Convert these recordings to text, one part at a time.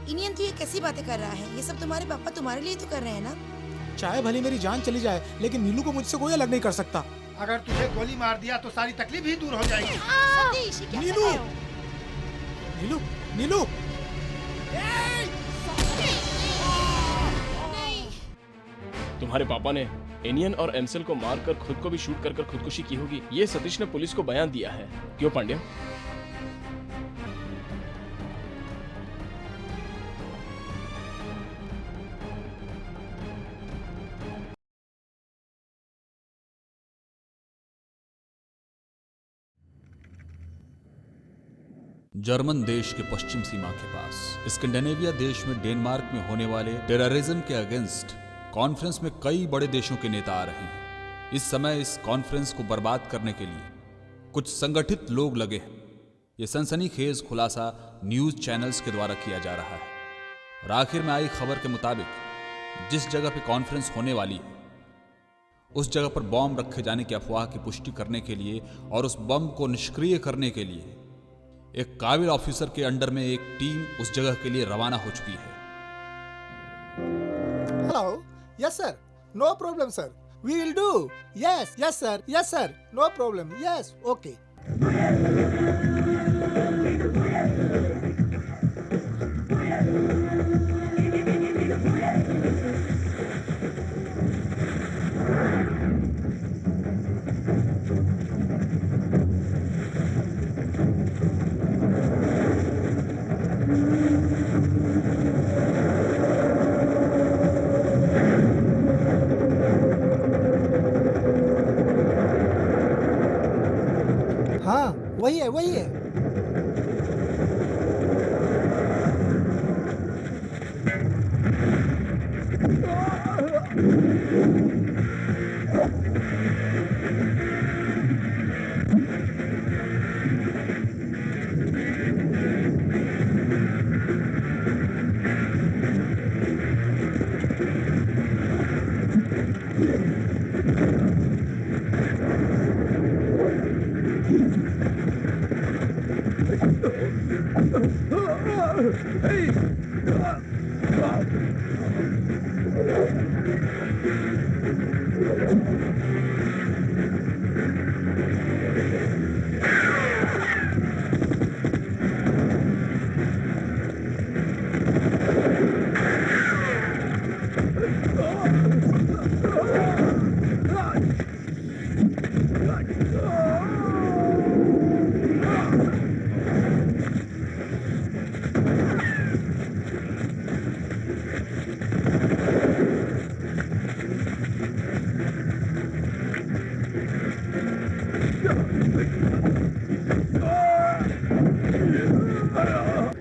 Indian तो ये कैसी बातें कर रहा है? ये सब तुम्हारे पापा तुम्हारे लिए तो कर रहे हैं ना। चाहे भले मेरी जान चली जाए, लेकिन नीलू को मुझसे कोई अलग नहीं कर सकता। अगर तुझे गोली मार दिया तो सारी तकलीफ ही दूर हो जाएगी। सतीश, ये क्या कर नीलू! रहे हो? नीलू, नीलू! नहीं। तुम्हारे पापा ने एनियन और एंसल को मारकर खुद को भी शूट कर खुदकुशी की होगी, ये सतीश ने पुलिस को बयान दिया है। क्यों पांड्या? जर्मन देश के पश्चिम सीमा के पास स्कैंडिनेविया देश में डेनमार्क में होने वाले टेररिज्म के अगेंस्ट कॉन्फ्रेंस में कई बड़े देशों के नेता आ रहे हैं। इस समय इस कॉन्फ्रेंस को बर्बाद करने के लिए कुछ संगठित लोग लगे हैं। ये सनसनीखेज खुलासा न्यूज चैनल्स के द्वारा किया जा रहा है और आखिर में आई खबर के मुताबिक जिस जगह पे कॉन्फ्रेंस होने वाली है उस जगह पर बम रखे जाने की अफवाह की पुष्टि करने के लिए और उस बम को निष्क्रिय करने के लिए एक काबिल ऑफिसर के अंडर में एक टीम उस जगह के लिए रवाना हो चुकी है। Hello, yes sir, no problem sir, we will do, yes yes sir, no problem, yes, okay. हाँ, वही है, वही है।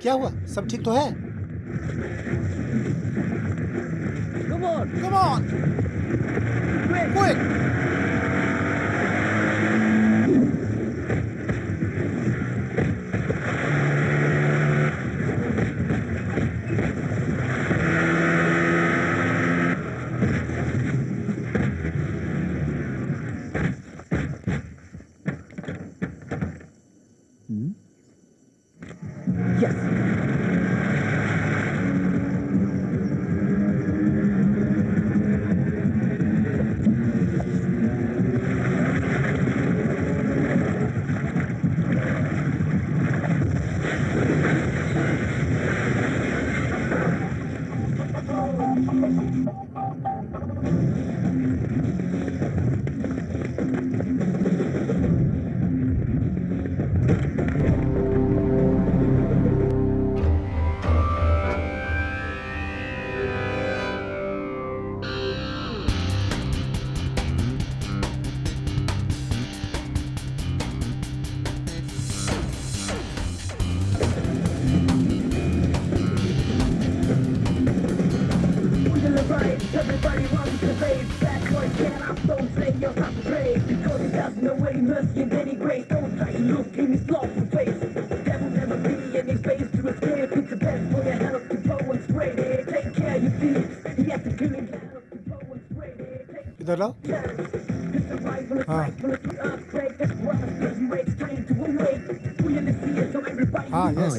क्या हुआ? सब ठीक तो है? Come on! Quick! Everybody wants to fade. Bad boy cannot don't say you're not afraid. Because it has no way mercy in any grace. Don't try to look in his lawful face. There will never be any space to escape. It's the best for your health to go and spray it. Take care, you see. He has the killing health to go and spray it. इधर लाओ। हाँ। हाँ, yes.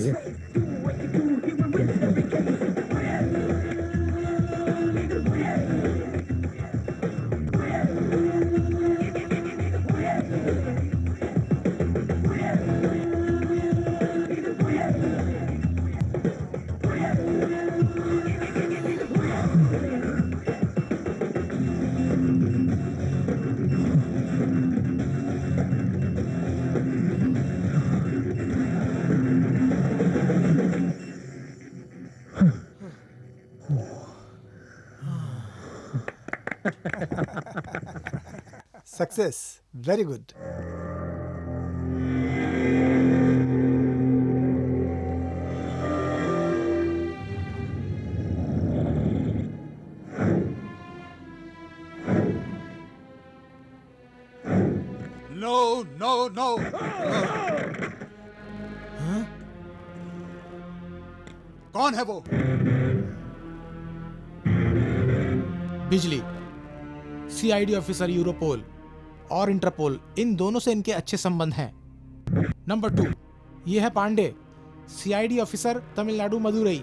Success, very good. No no no. कौन है वो? बिजली, CID officer Europol और Interpol, इन दोनों से इनके अच्छे संबंध हैं। नंबर 2, ये है पांडे, सीआईडी ऑफिसर तमिलनाडु मदुरई,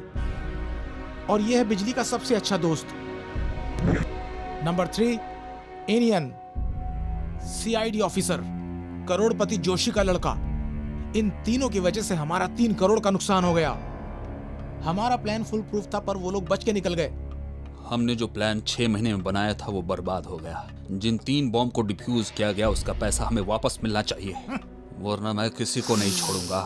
और ये है बिजली का सबसे अच्छा दोस्त। नंबर 3, एनियन, सीआईडी ऑफिसर, करोड़पति जोशी का लड़का। इन तीनों की वजह से हमारा 3 करोड़ का नुकसान हो गया। हमारा प्लान फुल प्रूफ था, पर वो लोग बच के निकल गए। हमने जो प्लान 6 महीने में बनाया था वो बर्बाद हो गया। जिन 3 बॉम्ब को डिफ्यूज किया गया उसका पैसा हमें वापस मिलना चाहिए, वरना मैं किसी को नहीं छोड़ूंगा।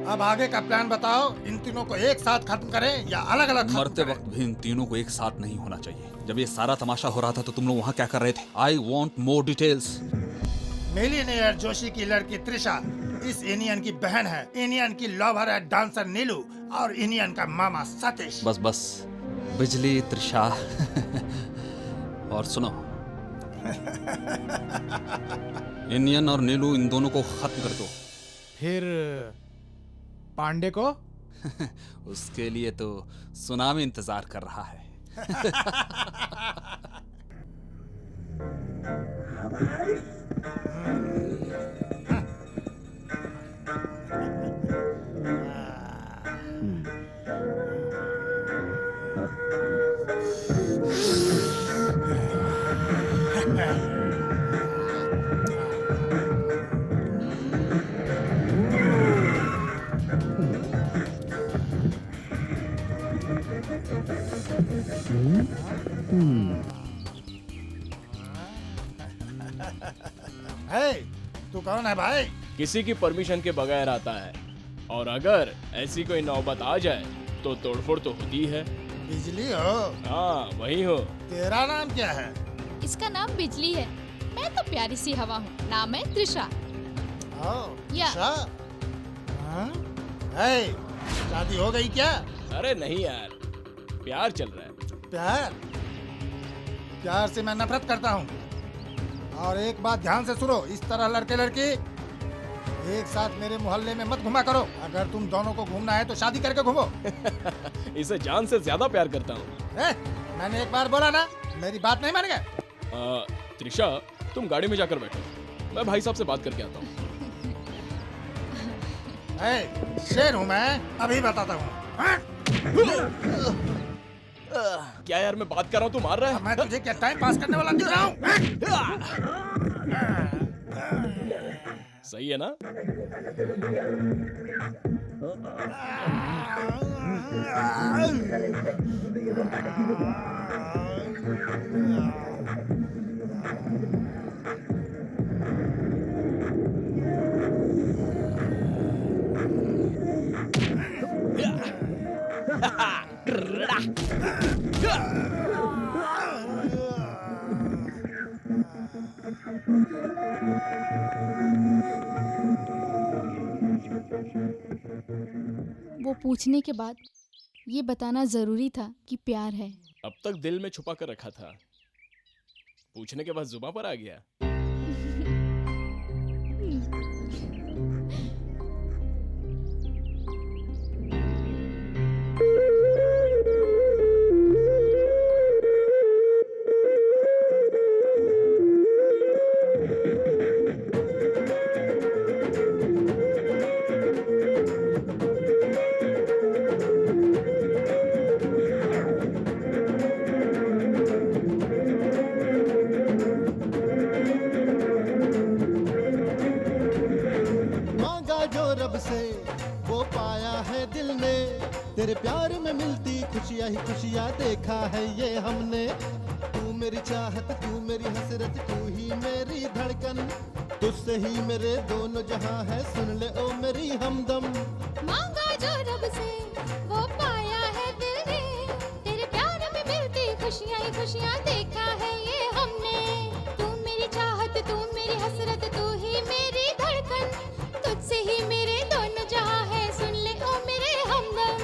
अब आगे का प्लान बताओ। इन तीनों को एक साथ खत्म करें या अलग अलग? मरते वक्त भी इन तीनों को एक साथ नहीं होना चाहिए। जब ये सारा तमाशा हो रहा था तो तुम लोग वहाँ क्या कर रहे थे? I want more details. Millionaire Joshi की लड़की त्रिशा इस एनियन की बहन है। एनियन की लवर है डांसर नीलू, और एनियन का मामा सतीश। बस बस, बिजली, त्रिशा और सुनो, एनियन और नीलू, इन दोनों को खत्म कर दो। फिर पांडे को? उसके लिए तो सुनामी इंतजार कर रहा है। हे, तू कौन है भाई? किसी की परमिशन के बगैर आता है, और अगर ऐसी कोई नौबत आ जाए तो तोड़फोड़ तो होती है। बिजली हो? हाँ, वही हो। तेरा नाम क्या है? इसका नाम बिजली है। मैं तो प्यारी सी हवा हूँ। नाम है त्रिशा। या। त्रिशा? हाँ? हे, शादी हो गई क्या? अरे नहीं यार, प्यार चल रहा है। प्यार? प्यार से मैं नफरत करता हूँ। और एक बात ध्यान से सुनो, इस तरह लड़के लड़की एक साथ मेरे मोहल्ले में मत घुमा करो। अगर तुम दोनों को घूमना है तो शादी करके घूमो। इसे जान से ज्यादा प्यार करता हूँ। मैंने एक बार बोला ना, मेरी बात नहीं मानेगा? त्रिशा, तुम गाड़ी में जाकर बैठो, मैं भाई साहब से बात करके आता हूँ। शेर हूँ मैं, अभी बताता हूँ। क्या यार, मैं बात कर रहा हूँ, तू मार रहा है? मैं तुझे क्या टाइम पास करने वाला दिख रहा हूँ? सही है ना? वो पूछने के बाद ये बताना जरूरी था कि प्यार है। अब तक दिल में छुपा कर रखा था, पूछने के बाद जुबान पर आ गया। तेरे प्यार में मिलती खुशियाँ ही खुशियाँ देखा है ये हमने। तू मेरी चाहत, तू मेरी हसरत, तू ही मेरी धड़कन, तुझसे ही मेरे दोनों जहां है, सुन ले ओ मेरी हमदम। मांगा जो रब से वो पाया है दिल ने, तेरे प्यार में मिलती खुशियाँ ही खुशियाँ देखा है ये हमने। तू मेरी चाहत, तू मेरी हसरत, तू ही मेरी धड़कन, तुझसे ही मेरे दोनों जहां है, सुन ले ओ मेरे हमदम।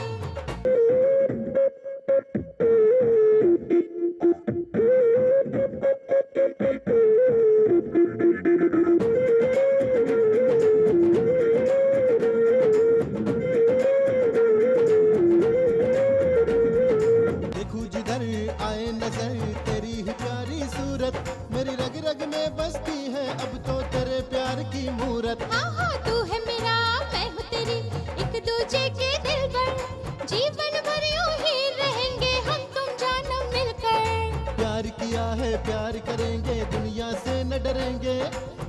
देखूं जिधर आए नजर तेरी ही प्यारी सूरत, मेरी रग रग में बसती है अब तो तेरे प्यार की मूरत। हाँ हाँ तू है मेरा, मैं हूँ तेरी, एक दूजे के दिल पर, जीवन भर यूं ही रहेंगे हम तुम जानम मिलकर। प्यार किया है प्यार करेंगे, दुनिया से न डरेंगे,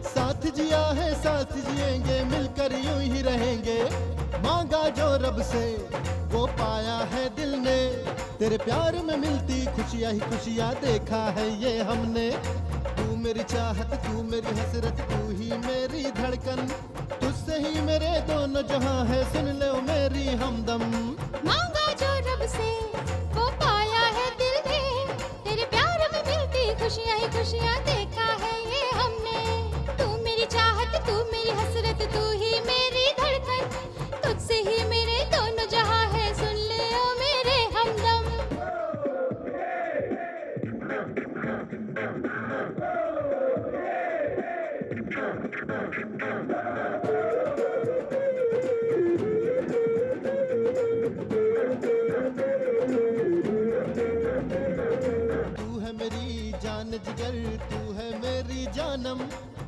साथ जिया है साथ जिएंगे, मिलकर यूं ही रहेंगे। मांगा जो रब से वो पाया है दिल ने, तेरे प्यार में मिलती खुशियाँ ही खुशियाँ देखा है ये हमने। तू मेरी चाहत, तू मेरी हसरत, तू ही मेरी धड़कन, तुझसे ही मेरे दोनों जहां है, सुन ले ओ मेरी हमदम। मांगा जो रब से वो पाया है दिल ने, तेरे प्यार में मिलती खुशियाँ ही खुशियाँ देखा है ये हमने। तू मेरी चाहत, तू मेरी हसरत, तू ही मेरी धड़कन, तुझसे ही मेरे दोनों जहां है, सुन ले ओ मेरे हमदम। तू है मेरी जान जिगर, तू है मेरी जानम,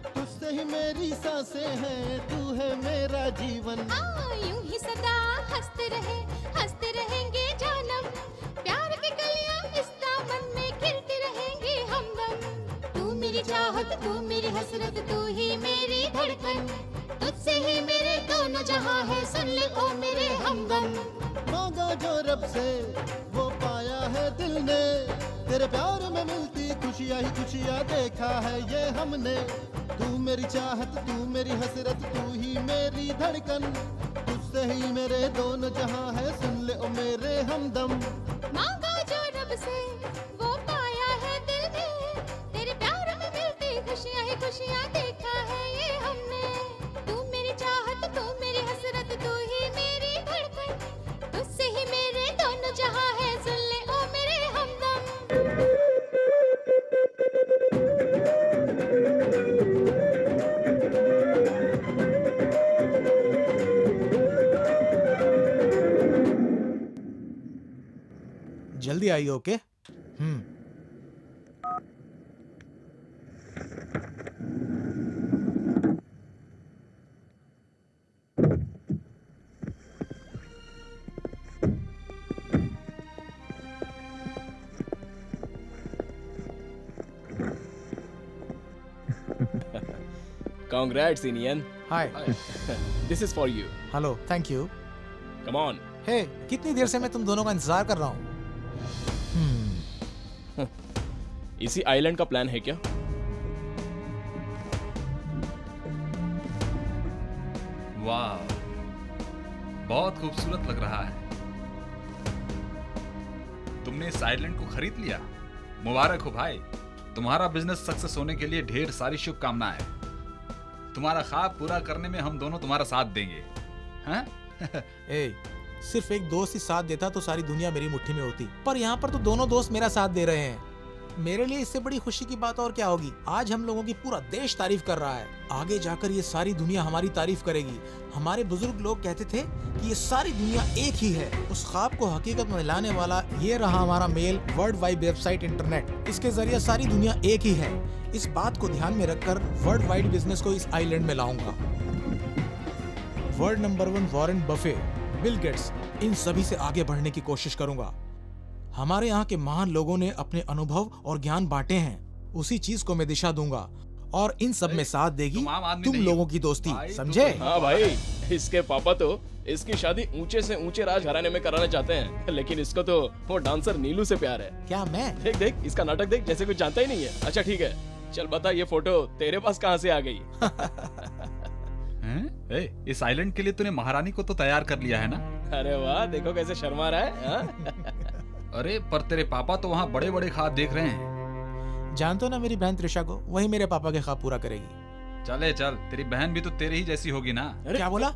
तुझसे ही मेरी सांसें हैं, तू है मेरा जीवन। यूं ही सदा हंसते रहेंगे जानम, प्यार की कलियां इस दामन में खिलती रहेंगी हमदम। तू मेरी चाहत, तू मेरी हसरत, तू ही मेरी धड़कन, तुझसे ही मेरे दोनों जहां है, सुन ले ओ मेरे हमदम। मांगा जो रब से वो पाया है दिल ने, तेरे प्यार में मिलती खुशियाँ ही खुशियाँ देखा है ये हमने। तू मेरी चाहत, तू मेरी हसरत, तू ही मेरी धड़कन, तुझसे ही मेरे दोनों जहां है, सुन ले ओ मेरे हमदम। मांगा जो रब से वो पाया है दिल ने, तेरे प्यार में मिलती खुशियाँ ही खुशियाँ देखा है ये हमने। तू मेरी चाहत, तू मेरी हसरत, तू ही मेरी धड़कन, तुझसे ही मेरे दोनों जहां है, सुन ले ओ मेरे हमदम। जल्दी आइए, okay? Congrats, Inian. Hi, This is for you. Hello, thank you. Come on. हे, कितनी देर से मैं तुम दोनों का इंतजार कर रहा हूँ। इसी आइलैंड का प्लान है क्या? वाह, बहुत खूबसूरत लग रहा है। तुमने इस आइलैंड को खरीद लिया, मुबारक हो भाई। तुम्हारा बिजनेस सक्सेस होने के लिए ढेर सारी शुभकामनाएं। तुम्हारा ख्वाब पूरा करने में हम दोनों तुम्हारा साथ देंगे, हैं? ए, सिर्फ एक दोस्त ही साथ देता तो सारी दुनिया मेरी मुट्ठी में होती, पर यहाँ पर तो दोनों दोस्त मेरा साथ दे रहे हैं। मेरे लिए इससे बड़ी खुशी की बात और क्या होगी। आज हम लोगों की पूरा देश तारीफ कर रहा है, आगे जाकर ये सारी दुनिया हमारी तारीफ करेगी। हमारे बुजुर्ग लोग कहते थे कि ये सारी दुनिया एक ही है। उस ख्वाब को हकीकत में लाने वाला ये रहा हमारा mail world wide website internet. इसके जरिए सारी दुनिया एक ही है। इस बात को ध्यान में रखकर वर्ल्ड वाइड बिजनेस को इस आइलैंड में लाऊंगा। World number 1 Warren Buffett, Bill Gates, इन सभी से आगे बढ़ने की कोशिश करूंगा। हमारे यहाँ के महान लोगों ने अपने अनुभव और ज्ञान बांटे हैं, उसी चीज को मैं दिशा दूंगा और इन सब में साथ देगी तुम लोगों की दोस्ती, समझे? हाँ भाई, इसके पापा तो इसकी शादी ऊंचे से ऊंचे राजघराने में कराना चाहते हैं, लेकिन इसको तो वो डांसर नीलू से प्यार है। क्या मैं? देख देख इसका नाटक देख, जैसे कुछ जानता ही नहीं है। अच्छा ठीक है, चल बता ये फोटो तेरे पास कहाँ से आ गई? हैं? इस आइलैंड के लिए तूने महारानी को तो तैयार कर लिया है ना? अरे वाह, देखो कैसे शर्मा रहा है, हाँ? अरे पर तेरे पापा तो वहाँ बड़े बड़े ख्वाब देख रहे हैं। जानते हो ना मेरी बहन त्रिशा को, वही मेरे पापा के ख्वाब पूरा करेगी। चले चल, तेरी बहन भी तो तेरी ही जैसी होगी ना। क्या बोला?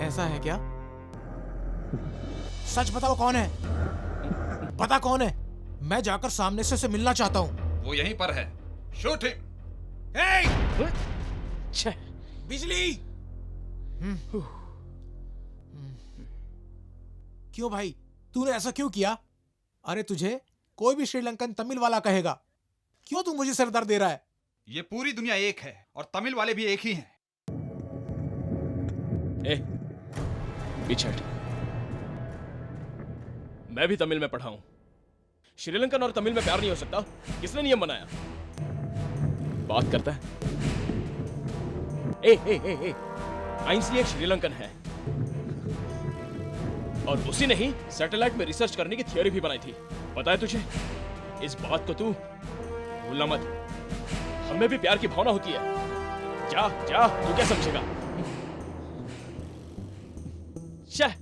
ऐसा है क्या? सच बताओ कौन है? पता कौन है? मैं जाकर सामने से उसे मिलना चाहता हूँ। वो यहीं पर है। Shoot him. बिजली। क्यों भाई, तूने ऐसा क्यों किया? अरे तुझे कोई भी श्रीलंकन तमिल वाला कहेगा, क्यों तू मुझे सरदर्द दे रहा है? ये पूरी दुनिया एक है और तमिल वाले भी एक ही हैं। पीछे हट। मैं भी तमिल में पढ़ा हूं। श्रीलंकन और तमिल में प्यार नहीं हो सकता। किसने नियम बनाया? बात करता है। आइंस्टीन एक श्रीलंकन है और उसी ने ही सैटेलाइट में रिसर्च करने की थियोरी भी बनाई थी। पता है तुझे? इस बात को तू भूलना मत। हमें भी प्यार की भावना होती है। जा जा, तू क्या समझेगा? शह।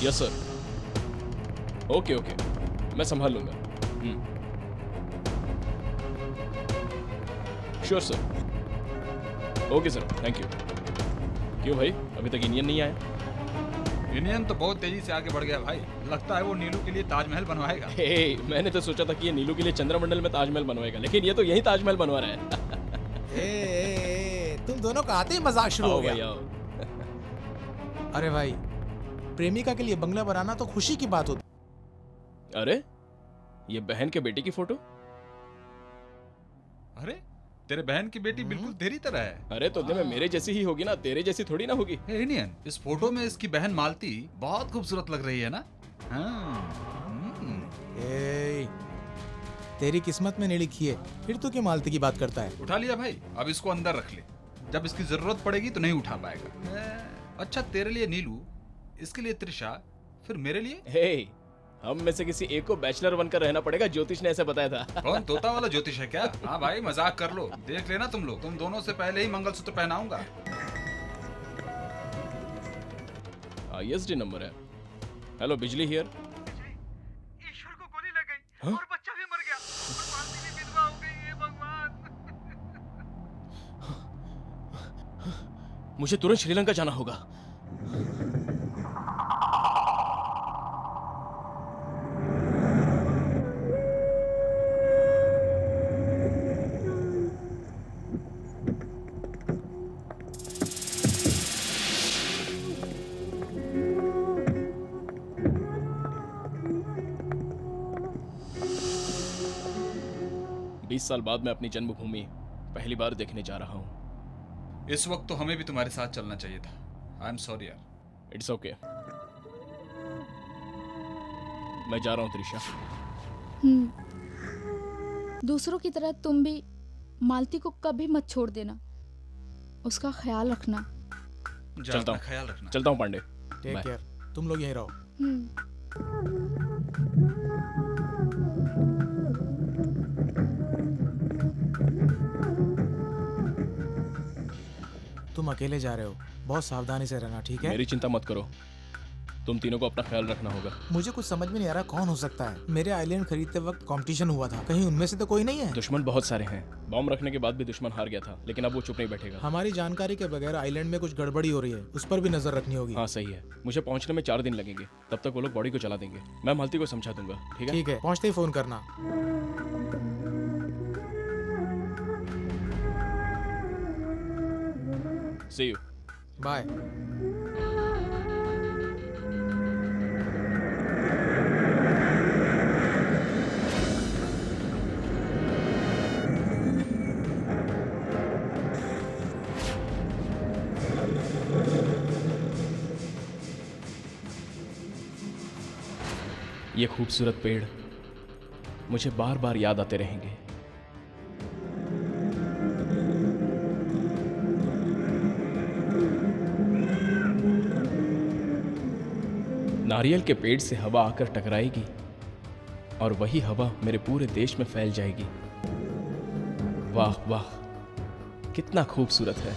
Yes sir. ओके ओके, मैं संभाल लूंगा। Sure sir. Okay sir, thank you. क्यों भाई, अभी तक इंडियन नहीं आया? इंडियन तो बहुत तेजी से आगे बढ़ गया भाई। लगता है वो नीलू के लिए ताजमहल बनवाएगा। मैंने तो सोचा था कि ये नीलू के लिए चंद्रमंडल में ताजमहल बनवाएगा, लेकिन ये तो यही ताजमहल बनवा रहा है। तुम दोनों का आते ही मजाक शुरू हो गया। अरे भाई, प्रेमिका के लिए बंगला बनाना तो खुशी की बात होती। अरे, ये बहन के बेटे की फोटो। अरे, तेरे बहन की बेटी बिल्कुल तेरी तरह है। अरे तो में मेरे जैसी ही होगी ना, तेरे जैसी थोड़ी ना होगी। इंडियन, इस फोटो में इसकी बहन मालती बहुत खूबसूरत लग रही है ना? तेरी किस्मत में नहीं लिखी है, फिर तू क्यों मालती की बात करता है? उठा लिया भाई, अब इसको अंदर रख ले। जब इसकी जरूरत पड़ेगी तो नहीं उठा पाएगा। अच्छा, तेरे लिए नीलू, इसके लिए त्रिशा, फिर मेरे लिए? हम में से किसी एक को बैचलर बनकर रहना पड़ेगा, ज्योतिष ने ऐसे बताया था। कौन, तोता वाला ज्योतिष है क्या? हाँ भाई, मजाक कर लो। देख लेना तुम लोग, तुम दोनों से पहले ही मंगलसूत्र पहनाऊंगा। ISD नंबर है। हेलो, बिजली हियर। ईश्वर को गोली लग गई और बच्चा भी मर गया और मालती भी विधवा हो गई। हे भगवान। मुझे तुरंत श्रीलंका जाना होगा। 20 साल बाद मैं अपनी जन्मभूमि पहली बार देखने जा रहा हूँ। इस वक्त तो हमें भी तुम्हारे साथ चलना चाहिए था। आई एम सॉरी यार। It's okay. मैं जा रहा हूँ त्रिशा। दूसरों की तरह तुम भी मालती को कभी मत छोड़ देना, उसका ख्याल रखना। चलता हूँ, ख्याल रखना। चलता हूँ पांडे। Take bye. केयर, तुम लोग यहीं रहो। तुम अकेले जा रहे हो, बहुत सावधानी से रहना, ठीक है? मेरी चिंता मत करो, तुम तीनों को अपना ख्याल रखना होगा। मुझे कुछ समझ में नहीं आ रहा कौन हो सकता है। मेरे आइलैंड खरीदते वक्त कंपटीशन हुआ था, कहीं उनमें से तो कोई नहीं है? दुश्मन बहुत सारे हैं। बॉम्ब रखने के बाद भी दुश्मन हार गया था, लेकिन अब वो चुप नहीं बैठेगा। हमारी जानकारी के बगैर आइलैंड में कुछ गड़बड़ी हो रही है, उस पर भी नजर रखनी होगी। हाँ सही है। मुझे पहुंचने में 4 दिन लगेंगे, तब तक वो लोग बॉडी को चला देंगे। मैं मालती को समझा दूंगा, ठीक है? ठीक है, पहुंचते ही फोन करना। See you. बाय। ये खूबसूरत पेड़ मुझे बार बार याद आते रहेंगे। नारियल के पेड़ से हवा आकर टकराएगी और वही हवा मेरे पूरे देश में फैल जाएगी। वाह वाह, कितना खूबसूरत है।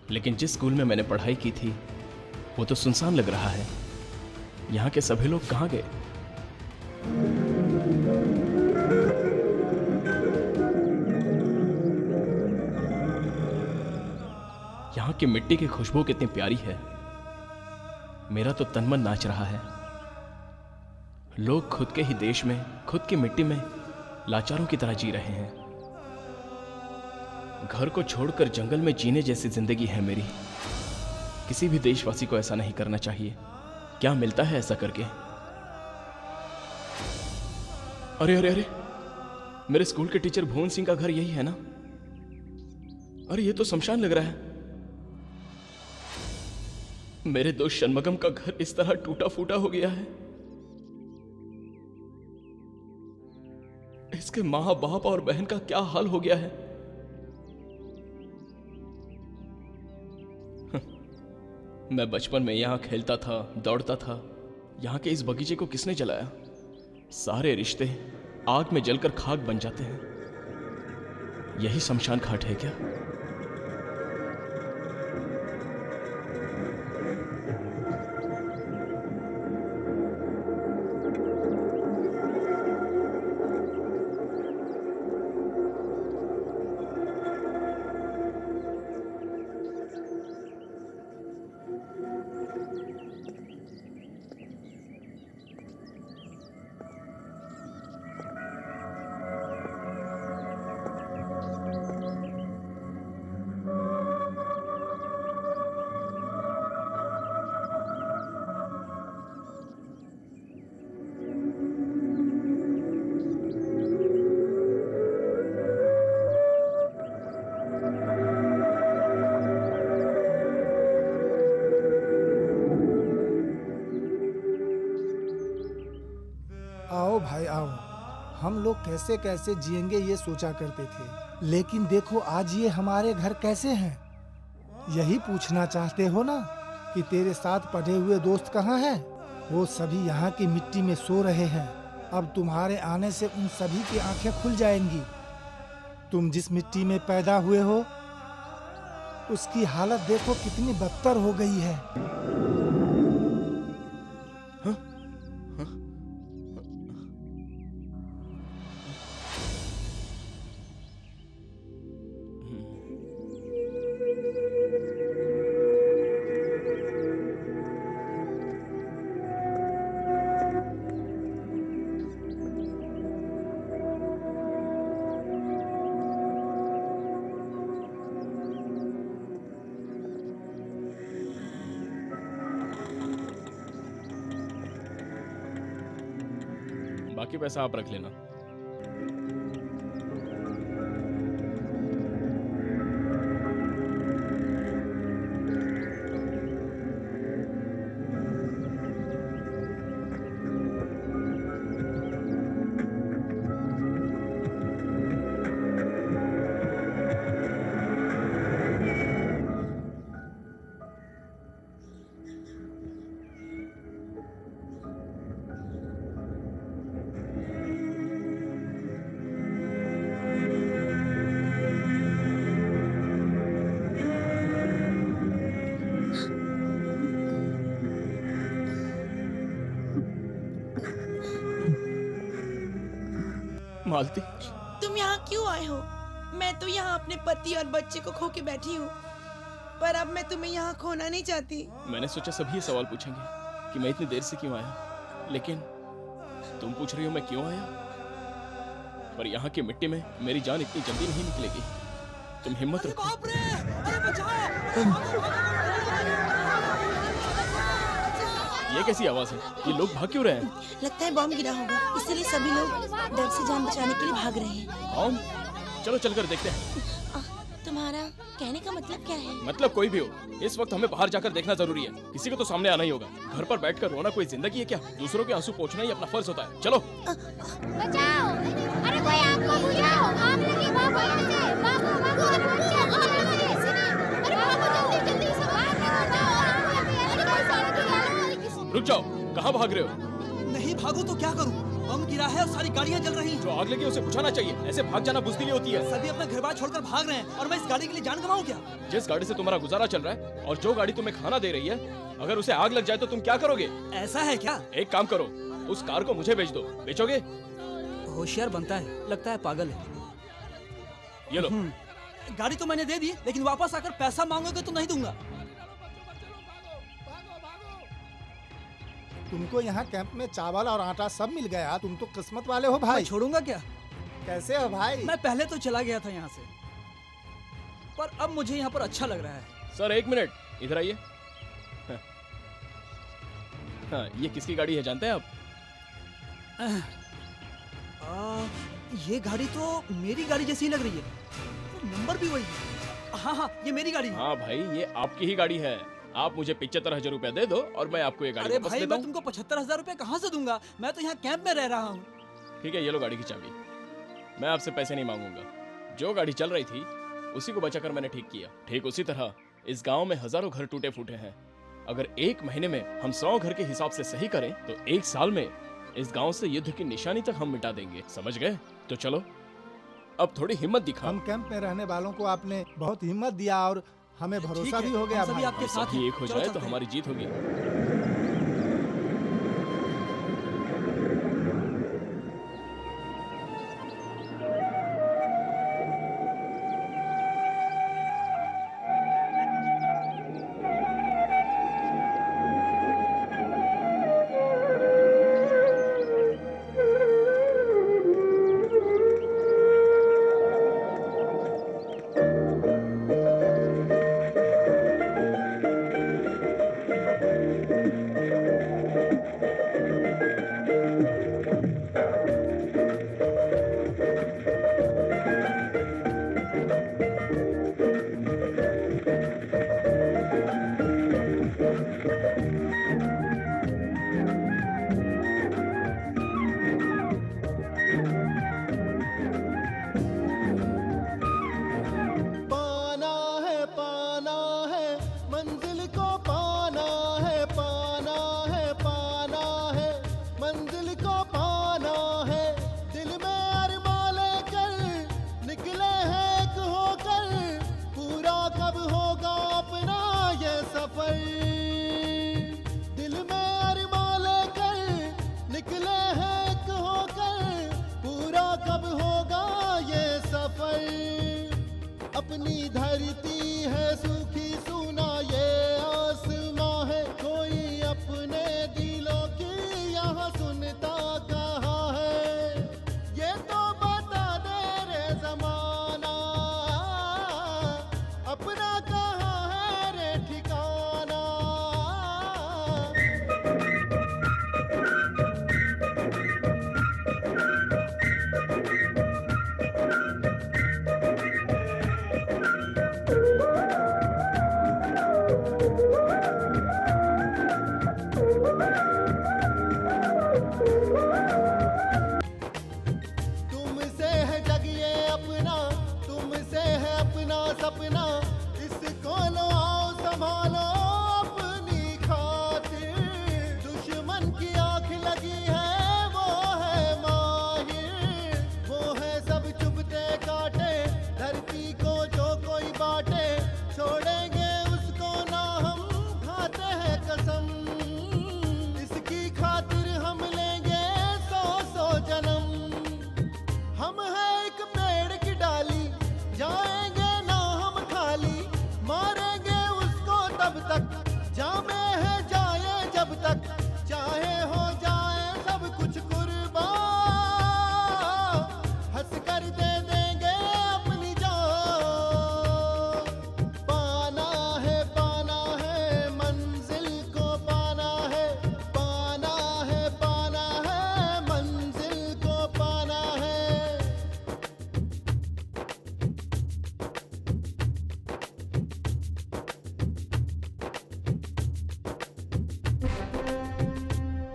लेकिन जिस स्कूल में मैंने पढ़ाई की थी वो तो सुनसान लग रहा है। यहाँ के सभी लोग कहाँ गए? यहाँ की मिट्टी की खुशबू कितनी प्यारी है। मेरा तो तन मन नाच रहा है। लोग खुद के ही देश में, खुद की मिट्टी में लाचारों की तरह जी रहे हैं। घर को छोड़कर जंगल में जीने जैसी जिंदगी है मेरी। किसी भी देशवासी को ऐसा नहीं करना चाहिए। क्या मिलता है ऐसा करके? अरे अरे अरे, मेरे स्कूल के टीचर भुवन सिंह का घर यही है ना? अरे ये तो शमशान लग रहा है। मेरे दोस्त षणमगम का घर इस तरह टूटा फूटा हो गया है। इसके माँ बाप और बहन का क्या हाल हो गया है? मैं बचपन में यहां खेलता था, दौड़ता था। यहां के इस बगीचे को किसने जलाया? सारे रिश्ते आग में जलकर खाक बन जाते हैं। यही शमशान घाट है क्या? आओ भाई आओ, हम लोग कैसे कैसे जिएंगे ये सोचा करते थे, लेकिन देखो आज ये हमारे घर कैसे हैं। यही पूछना चाहते हो ना कि तेरे साथ पढ़े हुए दोस्त कहाँ हैं? वो सभी यहाँ की मिट्टी में सो रहे हैं। अब तुम्हारे आने से उन सभी की आंखें खुल जाएंगी। तुम जिस मिट्टी में पैदा हुए हो उसकी हालत देखो कितनी बदतर हो गई है। बाकी पैसा आप रख लेना। मालती, तुम यहाँ क्यों आए हो? मैं तो यहाँ अपने पति और बच्चे को खो के बैठी हूँ, पर अब मैं तुम्हें यहाँ खोना नहीं चाहती। मैंने सोचा सभी ये सवाल पूछेंगे कि मैं इतनी देर से क्यों आया, लेकिन तुम पूछ रही हो मैं क्यों आया। पर यहाँ की मिट्टी में मेरी जान इतनी जल्दी नहीं निकलेगी। तुम हिम्मत रखो। ये कैसी आवाज है? ये लोग भाग क्यों रहे हैं? लगता है बॉम्ब गिरा होगा, इसलिए सभी लोग डर से जान बचाने के लिए भाग रहे हैं। बॉम्ब? चलो चलकर देखते हैं। तुम्हारा कहने का मतलब क्या है? मतलब कोई भी हो, इस वक्त हमें बाहर जाकर देखना जरूरी है। किसी को तो सामने आना ही होगा। घर पर बैठकर रोना कोई जिंदगी है क्या? दूसरों के आंसू पोंछना ही अपना फर्ज होता है। चलो। बचाओ! अरे कोई आपको बुझाओ! आग लगी, भागो यहाँ से! भागो, भागो, अरे बच्चे, भागो यहाँ से! अरे भागो जल्दी, जल्दी से भागो! रुक जाओ, कहाँ भाग रहे हो? नहीं भागू तो क्या करूं? बम गिरा है और सारी गाड़ियां जल रही हैं। जो आग लगी उसे बुझाना चाहिए। ऐसे भाग जाना बुज़दिली होती है। सभी अपना घर बार छोड़कर भाग रहे हैं और मैं इस गाड़ी के लिए जान गंवाऊं क्या? जिस गाड़ी से तुम्हारा गुजारा चल रहा है और जो गाड़ी तुम्हें खाना दे रही है, अगर उसे आग लग जाए तो तुम क्या करोगे? ऐसा है क्या? एक काम करो, उस कार को मुझे बेच दो। बेचोगे? होशियार बनता है, लगता है पागल है। ये लो। गाड़ी तो मैंने दे दी, लेकिन वापस आकर पैसा मांगोगे तो नहीं दूंगा। तुमको यहाँ कैंप में चावल और आटा सब मिल गया। तुम तो किस्मत वाले हो भाई। मैं छोड़ूंगा क्या? कैसे हो भाई? मैं पहले तो चला गया था यहाँ से, पर अब मुझे यहाँ पर अच्छा लग रहा है। सर एक मिनट, इधर आइए। हाँ, ये किसकी गाड़ी है जानते हैं आप? ये गाड़ी तो मेरी गाड़ी जैसी लग रही है। तो नंबर भी वही है। हाँ हाँ, ये मेरी गाड़ी है। हाँ भाई, ये आपकी ही गाड़ी है। आप मुझे 75,000 रुपया दे दो और मैं आपको ये गाड़ी अरे वापस भाई, देता मैं हूँ। तुमको 75,000 रुपए कहाँ से दूंगा? मैं तो यहाँ कैंप में रह रहा हूँ। ठीक है, ये लो गाड़ी की चाबी। मैं आपसे पैसे नहीं मांगूंगा। जो गाड़ी चल रही थी उसी को बचाकर मैंने ठीक किया। ठीक उसी तरह इस गांव में हजारों घर टूटे फूटे हैं। अगर एक महीने में हम 100 घर के हिसाब से सही करें तो एक साल में इस गांव से युद्ध की निशानी तक हम मिटा देंगे। समझ गए? तो चलो अब थोड़ी हिम्मत दिखाओ। हम कैंप में रहने वालों को आपने बहुत हिम्मत दिया और हमें भरोसा भी हो गया। हम सभी भाई। आपके साथ सभी हैं। एक हो चलो जाए तो चलते हैं। हमारी जीत होगी। पाना है, मंजिल को पाना है, पाना है, पाना है, मंजिल को पाना है। दिल में अरमां लेकर निकले हैं एक होकर, पूरा कब होगा अपना ये सफर। दिल में अरमां लेकर निकले हैं एक होकर, पूरा कब होगा ये सफर। अपनी धरती है सूखी सूना ये आसमां है, कोई अपने दिलों की यहाँ सुनता कहाँ है। ये तो बता दे रे जमाना, अपना कहाँ है रे ठिकाना। अपना सपना, इसको लो आओ संभालो अपनी खातिर। दुश्मन की आंख लगी है वो है माहिर, वो है सब चुभते काटे, धरती को जो कोई बांटे, छोड़ेंगे उसको ना हम खाते हैं कसम। इसकी खातिर हम लेंगे 100 जन्म। हम है एक पेड़ की डाली, जाएंगे ना हम खाली, मारेंगे उसको तब तक जामे है जाए जब तक, चाहे हो जाए सब कुछ कुर्बान, हंस कर दे देंगे अपनी जान। पाना है मंजिल को पाना है, पाना है मंजिल को पाना है।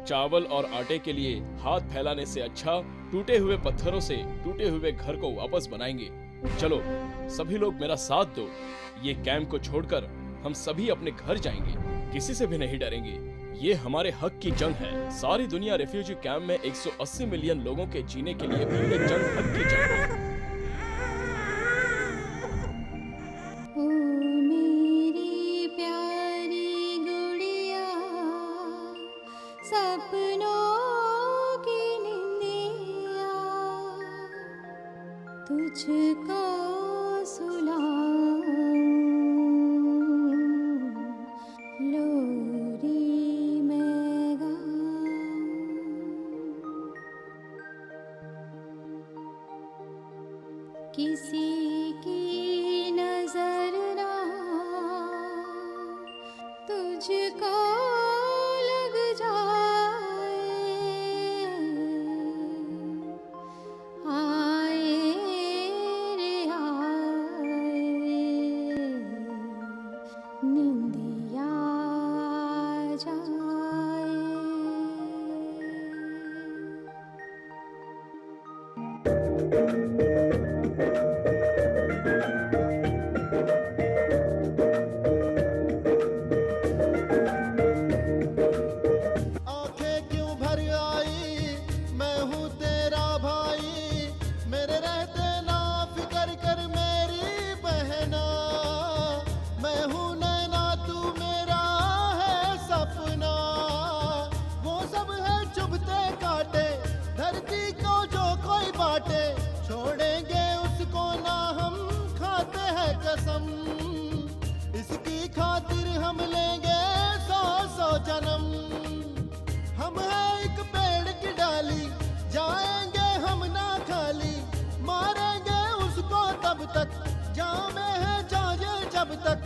चावल और आटे के लिए हाथ फैलाने से अच्छा टूटे हुए पत्थरों से टूटे हुए घर को वापस बनाएंगे। चलो सभी लोग मेरा साथ दो, ये कैंप को छोड़कर हम सभी अपने घर जाएंगे, किसी से भी नहीं डरेंगे। ये हमारे हक की जंग है। सारी दुनिया रेफ्यूजी कैंप में 180 मिलियन लोगों के जीने के लिए भी ये जंग हक की जंग है। ओ मेरी प्यारी गुड़िया, सपनों की निंदिया, तुझको सुलाऊं लोरी मैं गाऊं। किसी की नजर ना तुझको लग जाए, आए रे आए, निंदिया जाए। आंखें क्यों भर आई, मैं हूँ तेरा भाई, मेरे रहते ना फिकर कर मेरी बहना। मैं हूँ नैना तू मेरा है सपना, वो सब है चुभते काटे, धरती को जो कोई बांटे, छोड़ेंगे उसको ना हम खाते हैं कसम। इसकी खातिर हम लेंगे 100 जन्म। हम है एक पेड़ की डाली, जाएंगे हम ना खाली, मारेंगे उसको तब तक जामे है जाए जब तक,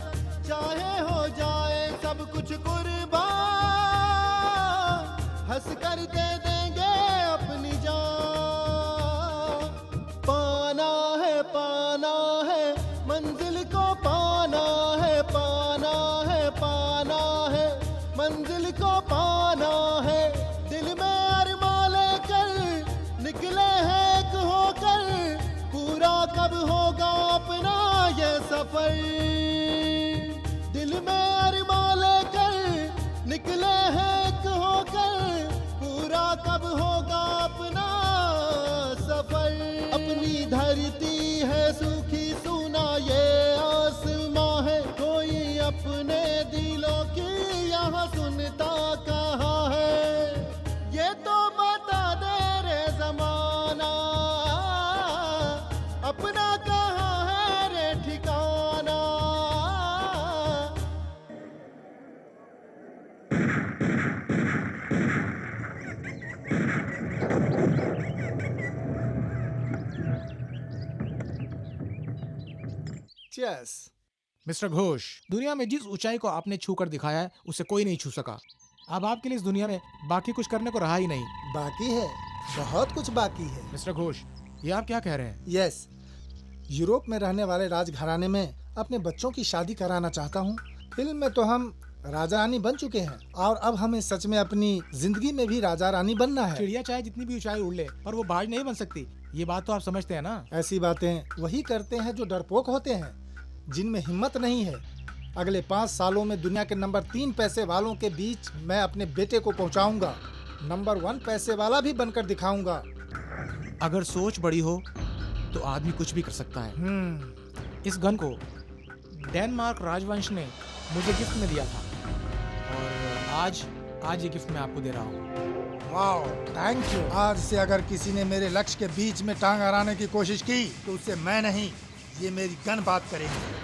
चाहे हो जाए सब कुछ कुर्बान, हंस कर दे देंगे अपनी जान। पाना है मंजिल को पाना है, पाना है मंजिल को पाना है। दिल में अरमान लेकर निकले हैं एक होकर, पूरा कब होगा अपना ये सफर। दिल में अरमान लेकर निकले हैं एक होकर, पूरा कब होगा अपना सफर। अपनी धरती है सूखी सूना ये आसमां है, कोई अपने दिलों की यहाँ सुनता कहाँ है। ये तो बता दे रे जमाना, अपना कहाँ है रे ठिकाना। Cheers. मिस्टर घोष, दुनिया में जिस ऊंचाई को आपने छू कर दिखाया है उसे कोई नहीं छू सका। अब आपके लिए इस दुनिया में बाकी कुछ करने को रहा ही नहीं। बाकी है, बहुत कुछ बाकी है। मिस्टर घोष, ये आप क्या कह रहे हैं? यस, यूरोप में रहने वाले राजघराने में अपने बच्चों की शादी कराना चाहता हूँ। फिल्म में तो हम राजा रानी बन चुके हैं और अब हमें सच में अपनी जिंदगी में भी राजा रानी बनना है। चिड़िया चाहे जितनी भी ऊंचाई उड़ ले पर वो बाज नहीं बन सकती, ये बात तो आप समझते हैं ना? ऐसी बातें वही करते हैं जो डरपोक होते हैं। जिनमें हिम्मत नहीं है। अगले 5 सालों में दुनिया के नंबर 3 पैसे वालों के बीच मैं अपने बेटे को पहुंचाऊंगा। नंबर 1 पैसे वाला भी बनकर दिखाऊंगा। अगर सोच बड़ी हो तो आदमी कुछ भी कर सकता है। इस गन को डेनमार्क राजवंश ने मुझे गिफ्ट में दिया था और आज ये गिफ्ट मैं आपको दे रहा हूँ। वाह, थैंक यू। आज से अगर किसी ने मेरे लक्ष्य के बीच में टांग अड़ाने की कोशिश की तो उससे मैं नहीं, ये मेरी गन बात करेगी।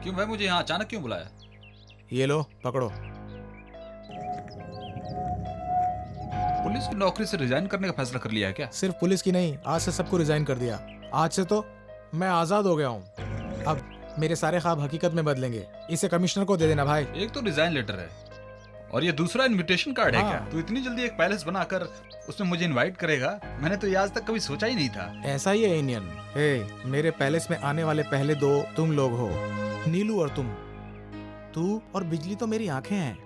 क्यों भाई, मुझे यहाँ अचानक क्यों बुलाया? ये लो पकड़ो। पुलिस की नौकरी से रिजाइन करने का फैसला कर लिया है क्या? सिर्फ पुलिस की नहीं, आज से सबको रिजाइन कर दिया। आज से तो मैं आजाद हो गया हूँ। अब मेरे सारे ख्वाब हकीकत में बदलेंगे। इसे कमिश्नर को दे देना भाई। एक तो रिजाइन लेटर है और ये दूसरा इनविटेशन कार्ड है हाँ। क्या? तू इतनी जल्दी एक पैलेस बनाकर उसमें मुझे इनवाइट करेगा? मैंने तो ये आज तक कभी सोचा ही नहीं था। ऐसा ही है इंडियन। हे, मेरे पैलेस में आने वाले पहले 2 तुम लोग हो, नीलू और तुम। तू और बिजली तो मेरी आंखें हैं।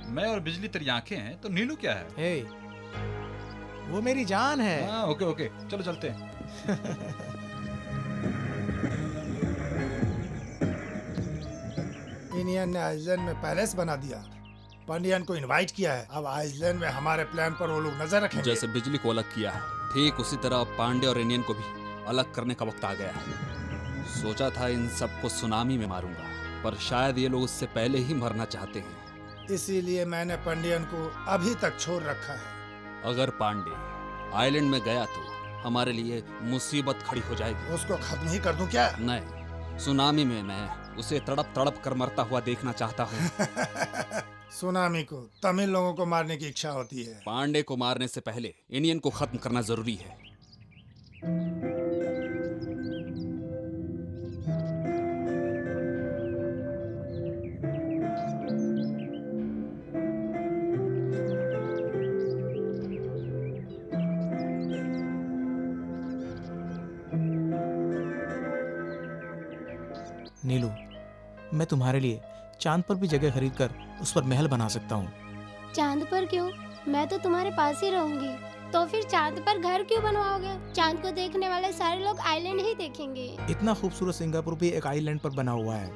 मैं और बिजली तेरी आंखें हैं तो नीलू क्या है? हे, वो मेरी जान है। हाँ, ओके ओके, चलो चलते हैं। इंडियन ने आइसलैंड में पैलेस बना दिया, पंडियन को इनवाइट किया है। अब आइसलैंड में हमारे प्लान पर वो लोग नजर रखेंगे। जैसे बिजली को अलग किया है, ठीक उसी तरह पांडे और इंडियन को भी अलग करने का वक्त आ गया है। सोचा था इन सबको सुनामी में मारूंगा, पर शायद ये लोग उससे पहले ही मरना चाहते हैं। इसीलिए मैंने पंडियन को अभी तक छोड़ रखा है। अगर पांडे आइलैंड में गया तो हमारे लिए मुसीबत खड़ी हो जाएगी। उसको खत्म ही कर दूं क्या? नहीं, सुनामी में मैं उसे तड़प तड़प कर मरता हुआ देखना चाहता हूँ। सुनामी को तमिल लोगों को मारने की इच्छा होती है। पांडे को मारने से पहले इंडियन को खत्म करना जरूरी है। नीलू, मैं तुम्हारे लिए चांद पर भी जगह खरीद कर उस पर महल बना सकता हूँ। चांद पर क्यों? मैं तो तुम्हारे पास ही रहूंगी। तो फिर चांद पर घर क्यों बनवाओगे? चांद को देखने वाले सारे लोग आइलैंड ही देखेंगे। इतना खूबसूरत सिंगापुर भी एक आइलैंड पर बना हुआ है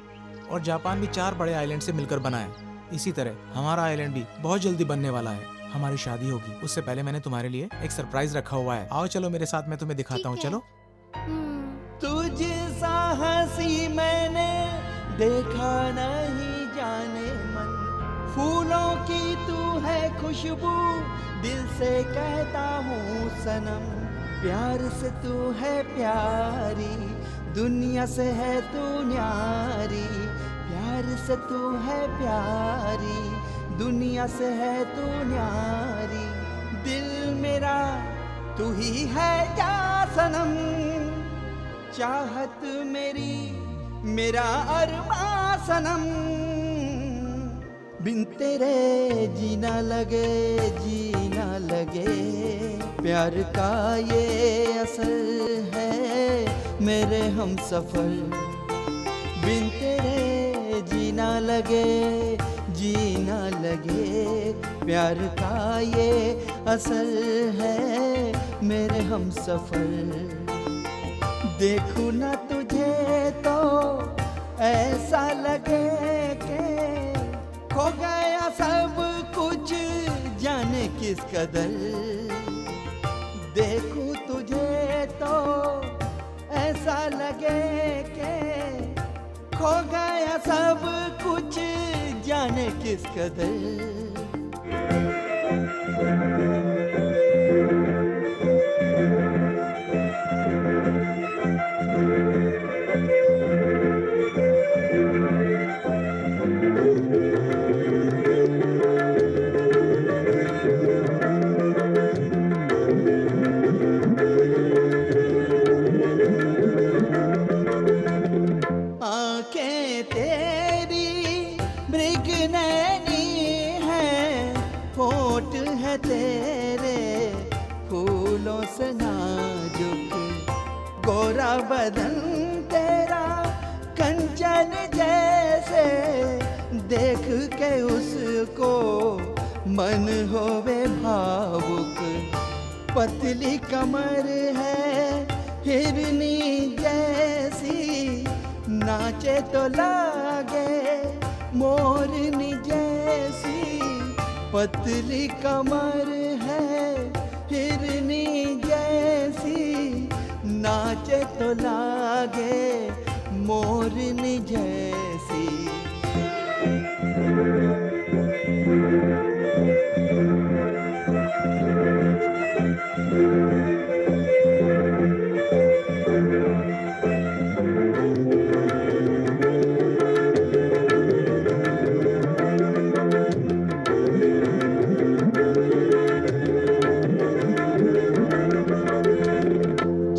और जापान भी 4 बड़े आइलैंड से मिलकर बना है। इसी तरह हमारा आइलैंड भी बहुत जल्दी बनने वाला है। हमारी शादी होगी, उससे पहले मैंने तुम्हारे लिए एक सरप्राइज रखा हुआ है। आओ चलो मेरे साथ, मैं तुम्हें दिखाता हूँ। चलो। तुझसा हंसी मैंने देखा नहीं जाने मन, फूलों की तू है खुशबू, दिल से कहता हूँ सनम, प्यार से तू है प्यारी, दुनिया से है तू न्यारी, प्यार से तू है प्यारी, दुनिया से है तू न्यारी, दिल मेरा तू ही है क्या सनम, चाहत मेरी मेरा अरमां सनम, बिन तेरे जीना लगे जीना लगे, प्यार का ये असर है मेरे हम सफर, बिन तेरे जीना लगे जीना लगे, प्यार का ये असर है मेरे हम सफर, देखूं ना तुझे तो ऐसा लगे कि खो गया सब कुछ जाने किस कदर, देखूं तुझे तो ऐसा लगे कि खो गया सब कुछ जाने किस कदर। आंखें तेरी मृगनैनी है, होठ है तेरे फूलों से नाजुक, गोरा बदन तेरा कंचन जैसे देख के उसको मन होवे भावुक। पतली कमर है हिरनी जैसी, नाचे तो लागे मोरनी जैसी। पतली कमर है हिरनी जैसी, नाचे तो लागे मोरनी जैसी।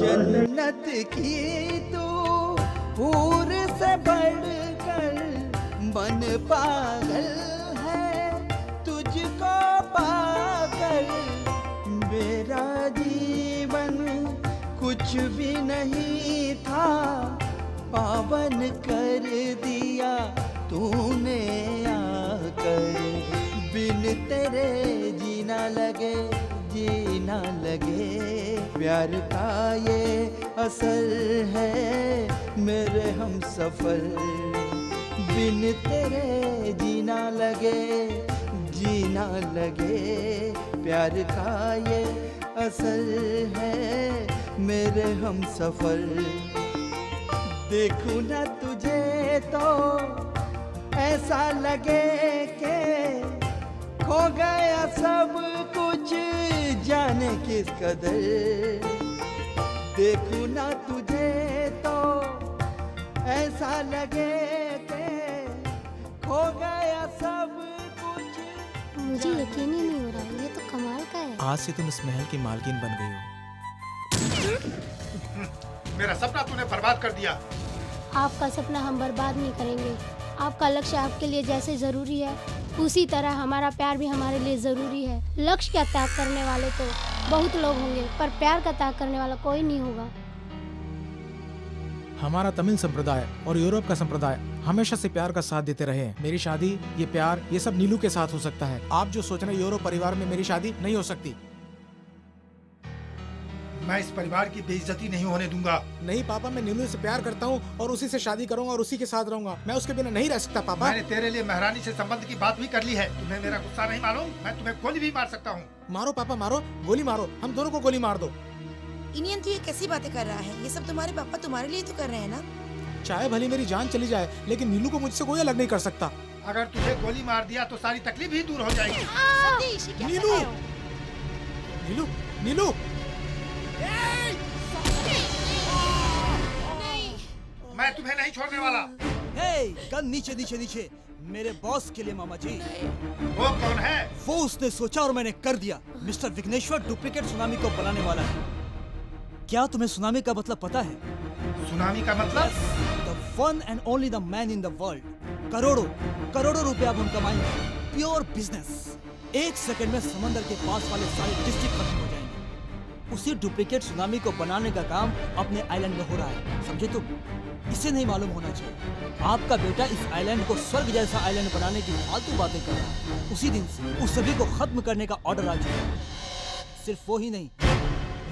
जन्नत की तू हूर से बढ़कर मन पागल है तुझको पाकर। मेरा जीवन कुछ भी नहीं था, पावन कर दिया तूने आकर। बिन तेरे जीना लगे, जीना लगे। प्यार का ये असर है मेरे हम सफर। बिन तेरे जीना लगे, जीना लगे। प्यार का ये असर है मेरे हम सफर। देखूं ना तुझे तो ऐसा लगे के खो गया सब कुछ, जाने किस कदर। देखूं ना तुझे तो ऐसा लगे के खो गया सब कुछ। मुझे यकीन ही नहीं हो रहा है, ये तो कमाल का है। आज से तुम इस महल की मालकिन बन गई हो। मेरा सपना तूने बर्बाद कर दिया। आपका सपना हम बर्बाद नहीं करेंगे। आपका लक्ष्य आपके लिए जैसे जरूरी है, उसी तरह हमारा प्यार भी हमारे लिए जरूरी है। लक्ष्य का त्याग करने वाले तो बहुत लोग होंगे, पर प्यार का त्याग करने वाला कोई नहीं होगा। हमारा तमिल संप्रदाय और यूरोप का संप्रदाय हमेशा से प्यार का साथ देते रहे हैं। मेरी शादी, ये प्यार, ये सब नीलू के साथ हो सकता है। आप जो सोच रहे हैं यूरोप परिवार में मेरी शादी नहीं हो सकती। मैं इस परिवार की बेइज्जती नहीं होने दूंगा। नहीं पापा, मैं नीलू से प्यार करता हूँ और उसी से शादी करूंगा और उसी के साथ रहूंगा। मैं उसके बिना नहीं रह सकता पापा। मैंने तेरे लिए महारानी से संबंध की बात भी कर ली है। तुम्हें मेरा गुस्सा नहीं मालूम? मैं तुम्हें गोली भी मार सकता हूँ। मारो पापा, मारो, गोली मारो, हम दोनों को गोली मार दो। इनियन, तू ये कैसी बातें कर रहा है? ये सब तुम्हारे पापा तुम्हारे लिए तो कर रहे हैं ना। चाहे भले मेरी जान चली जाए, लेकिन नीलू को मुझसे कोई अलग नहीं कर सकता। अगर तुझे गोली मार दिया तो सारी तकलीफ ही दूर हो जाएगी। सतीश, ये क्या कर नीलू, रहे हो? नीलू, नीलू, मैं तुम्हें नहीं छोड़ने वाला। हे, गन नीचे नीचे नीचे। मेरे बॉस के लिए मामा जी। वो कौन है? वो उसने सोचा और मैंने कर दिया। मिस्टर विघ्नेश्वर डुप्लीकेट सुनामी को बनाने वाला है। क्या तुम्हें सुनामी का मतलब पता है? सुनामी का मतलब? The one and only the man in the world. करोड़ों करोड़ों रुपए अब हम कमाएंगे। Pure business. 1 सेकंड में समंदर के पास वाले सारे डिस्ट्रिक्ट खत्म हो जाएंगे। उसी डुप्लीकेट सुनामी को बनाने का काम अपने आइलैंड में हो रहा है, समझे तुम? इसे नहीं मालूम होना चाहिए। आपका बेटा इस आइलैंड को स्वर्ग जैसा आइलैंड बनाने की फालतू बातें कर रहा है। उसी दिन से उस सभी को खत्म करने का ऑर्डर आ चुका है। सिर्फ वो ही नहीं,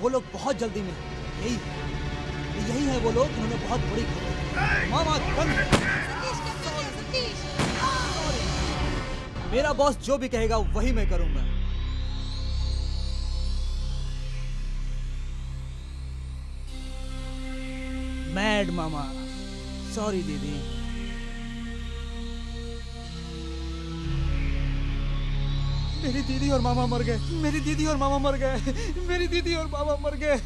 वो लोग बहुत जल्दी में यही है वो लोग जिन्होंने बहुत बड़ी मामा मेरा बॉस जो भी कहेगा वही मैं करूंगा। मैड मामा, सॉरी दीदी। मेरी दीदी और मामा मर गए। मेरी दीदी और मामा मर गए। मेरी दीदी और मामा मर गए।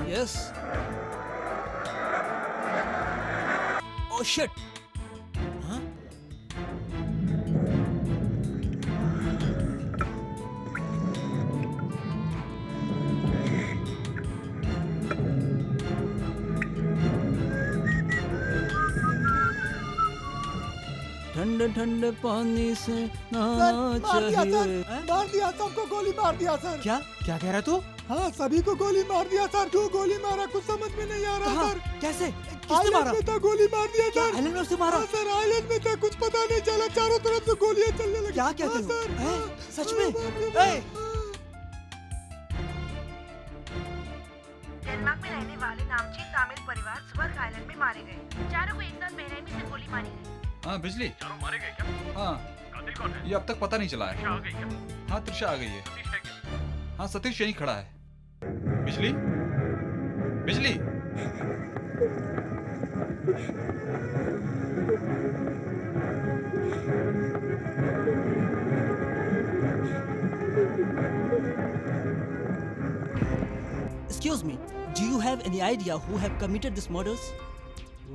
Yes shit. हाँ? ठंडे ठंडे पानी से नहाना चाहिए। मार दिया, सबको गोली मार दिया सर। क्या क्या कह रहा तू? हाँ, सभी को गोली मार दिया सर। क्यों गोली मारा कुछ समझ में नहीं आ रहा सर। कैसे? किसने आइलैंड मारा? में था, गोली मार दिया क्या सर। आइलैंड में उसने मारा? हाँ सर, आइलैंड में था, कुछ पता नहीं चला, चारों तरफ से गोलियां चलने लगी। क्या कहते हो? सर, हैं? सच में? डेनमार्क में रहने वाले नामचीन तामिल परिवार स्वर्ग आइलैंड में मारे गए। चारों को एक साथ बेरहमी से गोली मारी गई। हाँ बिजली, चारों मारे गए क्या? हाँ कातिल कौन है? ये अब तक पता नहीं चला त्रिशा है। आ गई क्या? हाँ त्रिशा आ गई है। सतीश है क्या? हाँ सतीश यहीं खड़ा है। बिजली, बिजली। Excuse me, do you have any idea who have committed these murders?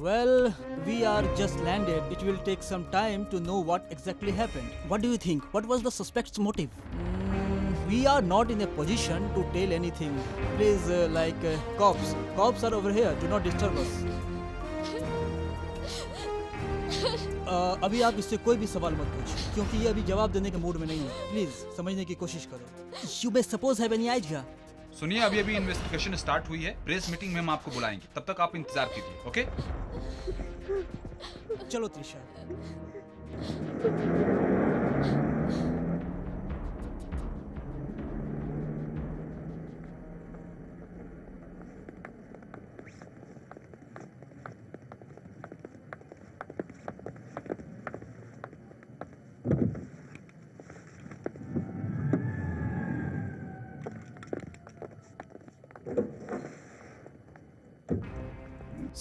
Well, we are just landed. It will take some time to know what exactly happened. What do you think? What was the suspect's motive? We are not in a position to tell anything. Please, cops are over here. Do not disturb us. अभी आप इससे कोई भी सवाल मत पूछिए, क्योंकि ये अभी जवाब देने के मूड में नहीं है। प्लीज समझने की कोशिश करो। You may suppose have any idea? सुनिए, अभी इन्वेस्टिगेशन स्टार्ट हुई है। प्रेस मीटिंग में हम आपको बुलाएंगे, तब तक आप इंतजार कीजिए। ओके? चलो Trisha.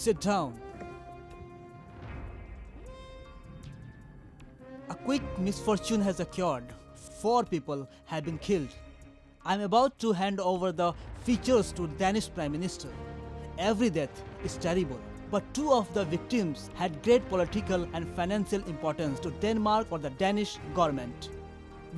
Sit down. A quick misfortune has occurred. 4 people have been killed. I'm about to hand over the features to Danish Prime Minister. Every death is terrible, but 2 of the victims had great political and financial importance to Denmark or the Danish government.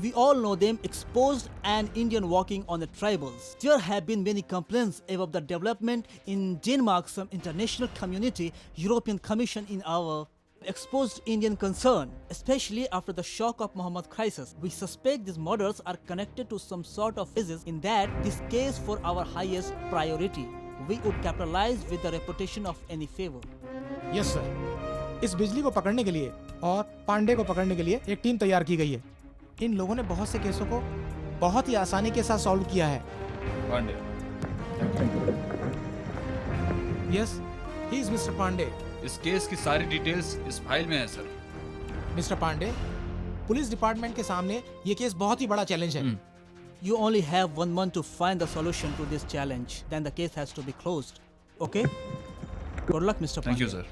We all know them, exposed an Indian walking on the tribals. There have been many complaints about the development in Denmark. Some international community, European Commission in our exposed Indian concern, especially after the shock of Muhammad crisis. We suspect these murders are connected to some sort of physics. In that, this case for our highest priority. We would capitalize with the reputation of any favor. Yes sir. इस बिजली को पकड़ने के लिए और पांडे को पकड़ने के लिए एक टीम तैयार की गई है। इन लोगों ने बहुत से केसों को बहुत ही आसानी के साथ सॉल्व किया है। Pandey. Yes, he is mister Pandey. इस केस की सारी डिटेल्स इस फाइल में है sir. Mister Pandey, police department के सामने ये केस बहुत ही बड़ा चैलेंज है। You only have 1 month to find the solution to this challenge. Then the case has to be closed. Okay? Good luck, Mr. Thank you, Pandey. sir.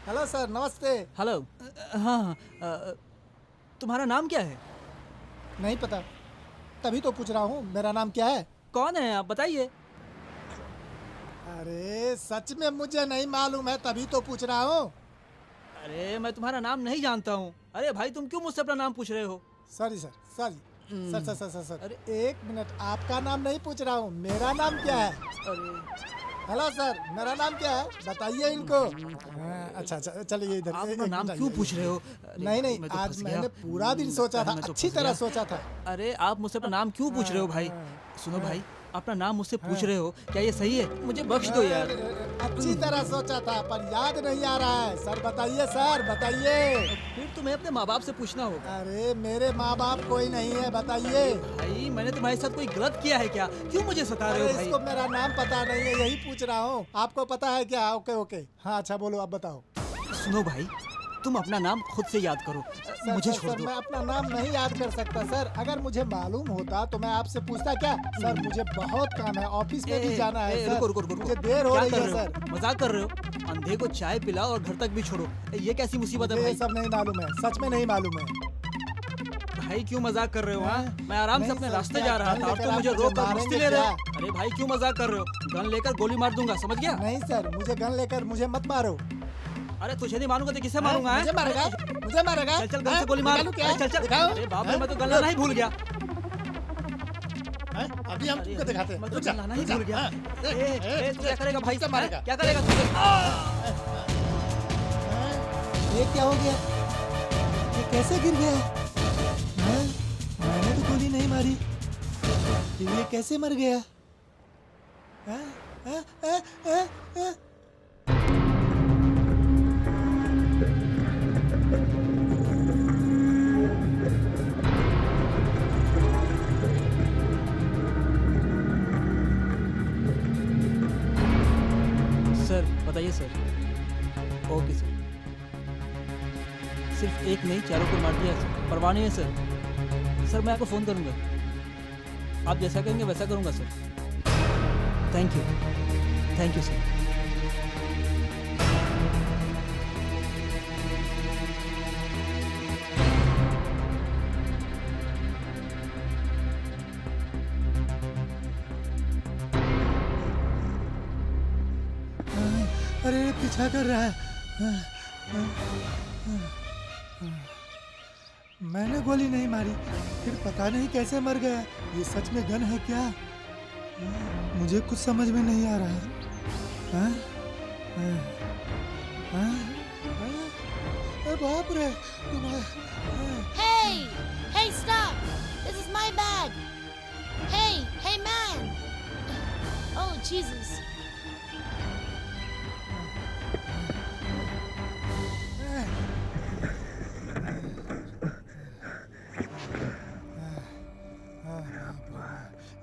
Hello sir, नमस्ते। Hello. हाँ, तुम्हारा नाम क्या है? नहीं पता, तभी तो पूछ रहा हूँ। मेरा नाम क्या है? कौन है आप बताइए। अरे सच में मुझे नहीं मालूम है, तभी तो पूछ रहा हूँ। अरे मैं तुम्हारा नाम नहीं जानता हूँ। अरे भाई तुम क्यों मुझसे अपना नाम पूछ रहे हो? Sorry sir, sorry sir sir sir sir. अरे 1 मिनट, आपका नाम नहीं पूछ रहा हूँ, मेरा नाम क्या है? अरे हेलो सर, मेरा नाम क्या है बताइए इनको। अच्छा अच्छा, चलिए इधर। आप अपना नाम क्यों पूछ रहे हो? नहीं नहीं, आज मैंने पूरा दिन सोचा था, अच्छी तरह सोचा था। अरे आप मुझसे अपना नाम क्यों पूछ रहे हो भाई? सुनो भाई, अपना नाम मुझसे पूछ रहे हो, क्या ये सही है? मुझे बख्श दो यार। अच्छी तरह सोचा था पर याद नहीं आ रहा है। सर बताइए, सर बताइए। फिर तुम्हें अपने माँ बाप से पूछना होगा। अरे मेरे माँ बाप कोई नहीं है, बताइए। भाई मैंने तुम्हारे साथ कोई गलत किया है क्या? क्यों मुझे सता रहे हो भाई? इसको मेरा नाम पता नहीं है, यही पूछ रहा हूँ। आपको पता है क्या? ओके ओके, हाँ अच्छा बोलो, आप बताओ। सुनो भाई, तुम अपना नाम खुद से याद करो, मुझे छोड़ दो। मैं अपना नाम नहीं याद कर सकता सर। अगर मुझे मालूम होता तो मैं आपसे पूछता क्या। सर मुझे बहुत काम है, ऑफिस में भी जाना है सर। रुको, मुझे देर हो क्या रही कर है रहे हो? सर। मजाक कर रहे हो? अंधे को चाय पिला और घर तक भी छोड़ो, ये कैसी मुसीबत है मुझे भाई? ये सब नहीं मालूम है, सच में नहीं मालूम है। भाई क्यों मजाक कर रहे हो? हाँ, मैं आराम से नहीं अपने सर, रास्ते क्या जा रहा गन था और लेकर तुम आप मुझे मुझे रोक कर मारेंगे मस्ती ले रहे हो। क्या? अरे भाई क्यों मजाक कर रहे हो? गन लेकर गोली मार दूंगा, समझ गया? नहीं सर, मुझे गन लेकर मुझे मत मारो। अरे तुझे नहीं मारूंगा तो किसे मारूंगा? मुझे मारेगा? मुझे मारेगा? चल चल गन से गोली मार। निकालूं क्या? अरे चल चल। दिखाओ। अरे बाप रे, मैं तो गन लाना ही भूल गया। अभी हम तुमको दिखाते हैं। मैं तो गन लाना ही भूल गया। तू क्या करेगा भाई? मारेगा? क्या करेगा तू? ये क्या हो गया? ये कैसे गिर गया? हैं? मैंने तो गोली नहीं मारी, ये कैसे मर गया? हैं? हैं? हैं? हैं? हैं? सर बताइए सर। Okay sir. सिर्फ एक नहीं, चारों को मार दिया सर। परवाह नहीं है सर। सर मैं आपको फ़ोन करूंगा, आप जैसा कहेंगे वैसा करूंगा सर। Thank you sir. अरे पीछा कर रहा है। मैंने गोली नहीं मारी, फिर पता नहीं कैसे मर गया। ये सच में गन है क्या? मुझे कुछ समझ में नहीं आ रहा है। बाप रे। Hey! Hey, stop! This is my bag! Hey, man! Oh, Jesus.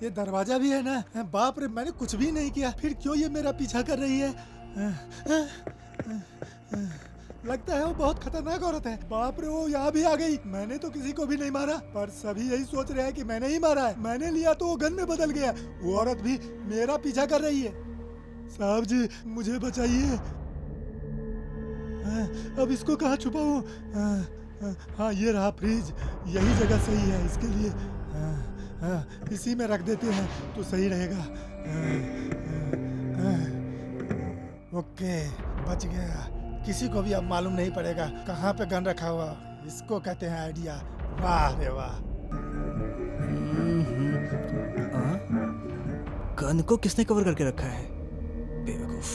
ये दरवाजा भी है ना? बाप रे, मैंने कुछ भी नहीं किया, फिर क्यों ये मेरा पीछा कर रही है? लगता है वो बहुत खतरनाक औरत है। बाप रे, वो यहाँ भी आ गई। मैंने तो किसी को भी नहीं मारा, पर सभी यही सोच रहे हैं कि मैंने ही मारा है। मैंने लिया तो वो गन में बदल गया। वो औरत भी मेरा पीछा कर रही है। साहब जी मुझे बचाइए। अब इसको कहाँ छुपाऊं? हाँ ये रहा फ्रिज, यही जगह सही है इसके लिए। इसी में रख देते हैं तो सही रहेगा। ओके, बच गया। किसी को भी अब मालूम नहीं पड़ेगा कहाँ पे गन रखा हुआ। इसको कहते हैं आइडिया। वाह रे वाह। गन को किसने कवर करके रखा है? बेवकूफ।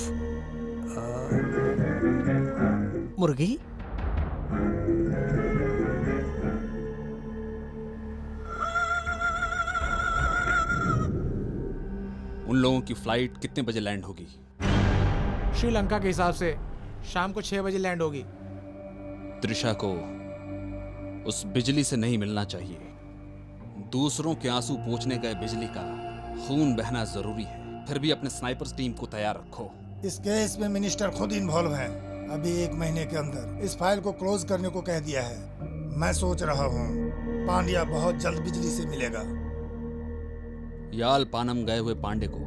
मुर्गी? उन लोगों की फ्लाइट कितने बजे लैंड होगी? श्रीलंका के हिसाब से शाम को 6 बजे लैंड होगी। त्रिशा को उस बिजली से नहीं मिलना चाहिए। दूसरों के आंसू पोंछने गए बिजली का खून बहना जरूरी है। फिर भी अपने स्नाइपर्स टीम को तैयार रखो। इस केस में मिनिस्टर खुद इन्वॉल्व है। अभी 1 महीने के अंदर इस फाइल को क्लोज करने को कह दिया है। मैं सोच रहा हूँ पांड्या बहुत जल्द बिजली से मिलेगा। याल पानम गए हुए पांडे को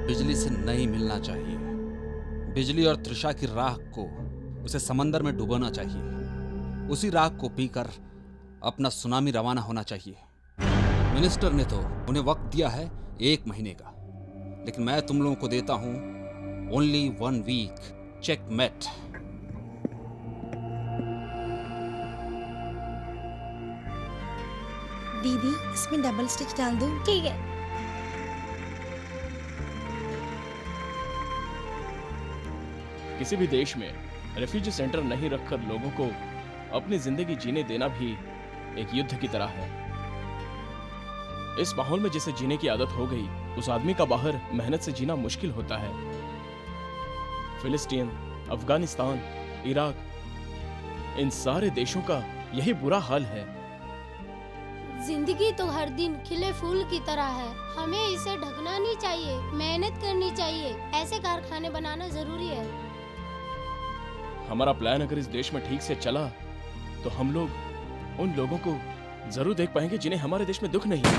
बिजली से नहीं मिलना चाहिए। बिजली और त्रिशा की राख को उसे समंदर में डुबोना चाहिए। उसी राख को पीकर अपना सुनामी रवाना होना चाहिए। मिनिस्टर ने तो उन्हें वक्त दिया है 1 महीने का, लेकिन मैं तुम लोगों को देता हूं ओनली 1 वीक। चेकमेट। दीदी इसमें डबल स्टिच डाल दूं? ठीक है। किसी भी देश में रेफ्यूजी सेंटर नहीं रखकर लोगों को अपनी जिंदगी जीने देना भी एक युद्ध की तरह है। इस माहौल में जिसे जीने की आदत हो गई, उस आदमी का बाहर मेहनत से जीना मुश्किल होता है। फिलिस्तीन, अफगानिस्तान, इराक, इन सारे देशों का यही बुरा हाल है। जिंदगी तो हर दिन खिले फूल की तरह है, हमें इसे ढकना नहीं चाहिए, मेहनत करनी चाहिए। ऐसे कारखाने बनाना जरूरी है। हमारा प्लान अगर इस देश में ठीक से चला तो हम लोग उन लोगों को जरूर देख पाएंगे जिन्हें हमारे देश में दुख नहीं है।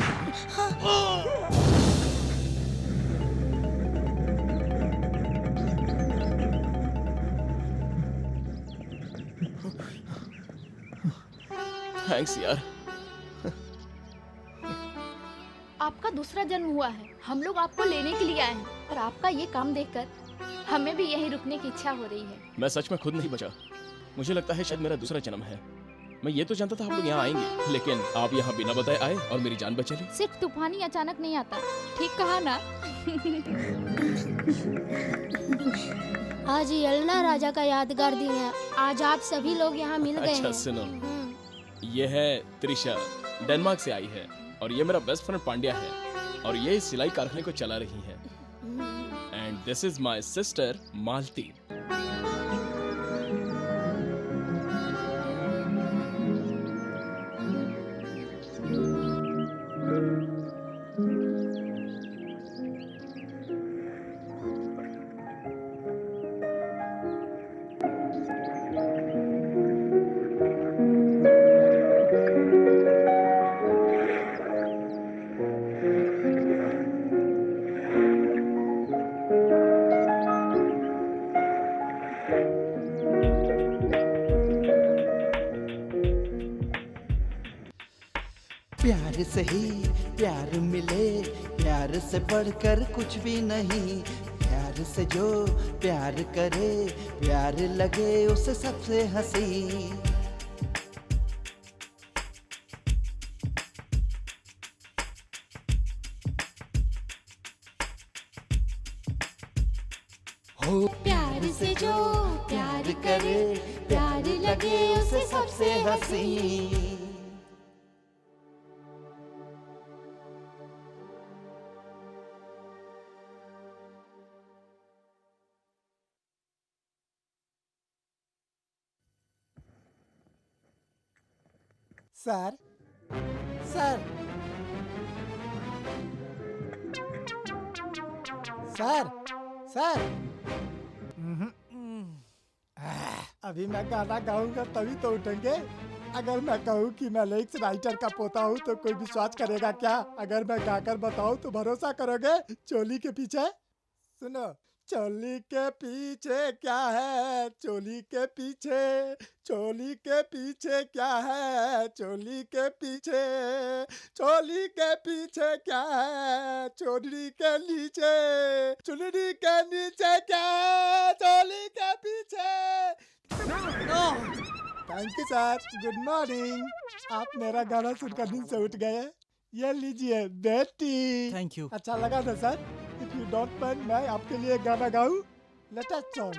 थैंक्स यार। आपका दूसरा जन्म हुआ है, हम लोग आपको लेने के लिए आए हैं, पर आपका ये काम देखकर हमें भी यहीं रुकने की इच्छा हो रही है। मैं सच में खुद नहीं बचा। मुझे लगता है शायद मेरा दूसरा जन्म है। मैं ये तो जानता था आप लोग यहाँ आएंगे, लेकिन आप यहाँ बिना बताए आए और मेरी जान बचा ली। सिर्फ तूफानी अचानक नहीं आता, ठीक कहा ना? आज यलना राजा का यादगार दिन है। आज आप सभी लोग यहाँ मिल गए अच्छा हैं। सुनो, ये है त्रिशा, डेनमार्क से आई है, और ये मेरा बेस्ट फ्रेंड पांड्या है, और ये इस सिलाई कारखाने को चला रही है। And this is my sister Malti. प्यार से ही प्यार मिले, प्यार से बढ़कर कुछ भी नहीं। प्यार से जो प्यार करे, प्यार लगे उसे सबसे हंसी। हो प्यार से जो प्यार करे, प्यार लगे उसे सबसे हंसी। Sir, sir, sir, sir. अभी मैं गाना गाऊंगा तभी तो उठेंगे। अगर मैं कहूँ कि मैं लिरिक्स राइटर का पोता हूँ तो कोई विश्वास करेगा क्या? अगर मैं गाकर बताऊँ तो भरोसा करोगे? चोली के पीछे सुनो, चोली के पीछे क्या है, चोली के पीछे, चोली के पीछे क्या है, चोली के पीछे, चोली के पीछे क्या है, चोली के नीचे, चुनरी के नीचे क्या है, चोली के पीछे। Thank you sir, good morning. आप मेरा गाना सुनकर नींद से उठ गए। ये लीजिए बेटी। Thank you. अच्छा लगा ना sir? If you don't mind, मैं आपके लिए गाना गाऊं? Latest song.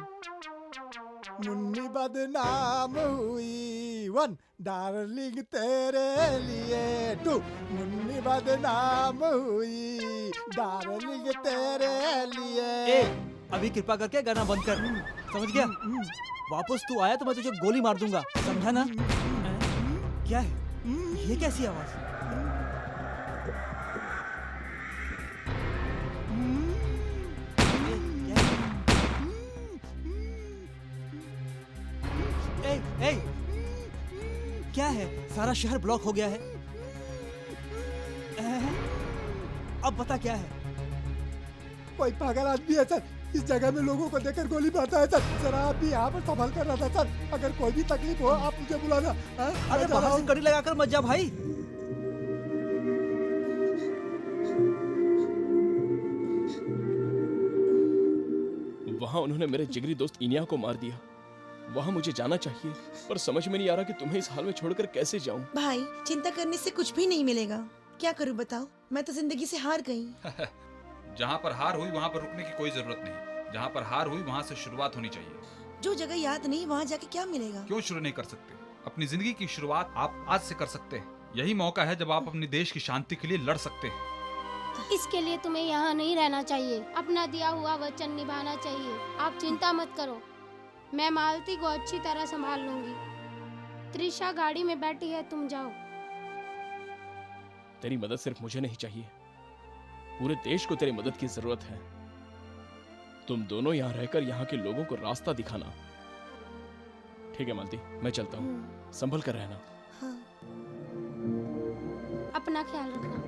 मुन्नी बदनाम हुई, 1 डार्लिंग तेरे लिए, 2 मुन्नी बदनाम हुई, डार्लिंग तेरे लिए। अभी कृपा करके गाना बंद कर, समझ गया? वापस तू आया तो मैं तुझे गोली मार दूंगा, समझा ना? क्या है ये? कैसी आवाज? ए, क्या है? सारा शहर ब्लॉक हो गया है। अब बता क्या है? कोई पागल आदमी है सर, इस जगह में लोगों को देखकर गोली मारता है सर। जरा आप भी यहाँ पर संभाल कर रहना सर। अगर कोई भी तकलीफ हो आप मुझे बुलाना। अरे बाहर से कड़ी लगाकर मत जा भाई। वहाँ उन्होंने मेरे जिगरी दोस्त इनिया को मार दिया। वहाँ मुझे जाना चाहिए, पर समझ में नहीं आ रहा कि तुम्हें इस हाल में छोड़कर कैसे जाऊं। भाई चिंता करने से कुछ भी नहीं मिलेगा। क्या करूं बताओ? मैं तो जिंदगी से हार गई। जहाँ पर हार हुई वहाँ पर रुकने की कोई जरूरत नहीं। जहाँ पर हार हुई वहाँ से शुरुआत होनी चाहिए। जो जगह याद नहीं वहाँ जाके क्या मिलेगा? क्यों शुरू नहीं कर सकते? अपनी जिंदगी की शुरुआत आप आज से कर सकते हैं। यही मौका है जब आप अपने देश की शांति के लिए लड़ सकते हैं। इसके लिए तुम्हें यहाँ नहीं रहना चाहिए। अपना दिया हुआ वचन निभाना चाहिए। आप चिंता मत करो, मैं मालती को अच्छी तरह संभाल लूंगी। त्रिशा गाड़ी में बैठी है, तुम जाओ। तेरी मदद सिर्फ मुझे नहीं चाहिए, पूरे देश को तेरी मदद की जरूरत है। तुम दोनों यहाँ रहकर यहाँ के लोगों को रास्ता दिखाना। ठीक है मालती, मैं चलता हूँ। संभल कर रहना। हाँ। अपना ख्याल रखना।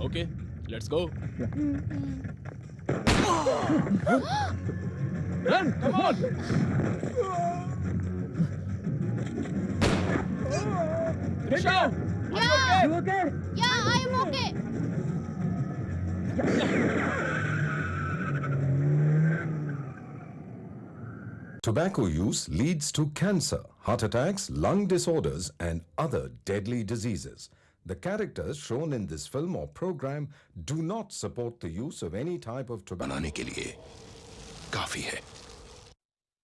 Okay, let's go. Run, come on. Trisha, are you okay? Yeah, I am okay. Tobacco use leads to cancer, heart attacks, lung disorders, and other deadly diseases. The characters shown in this film or program do not support the use of any type of tobacco. बनाने के लिए काफी है।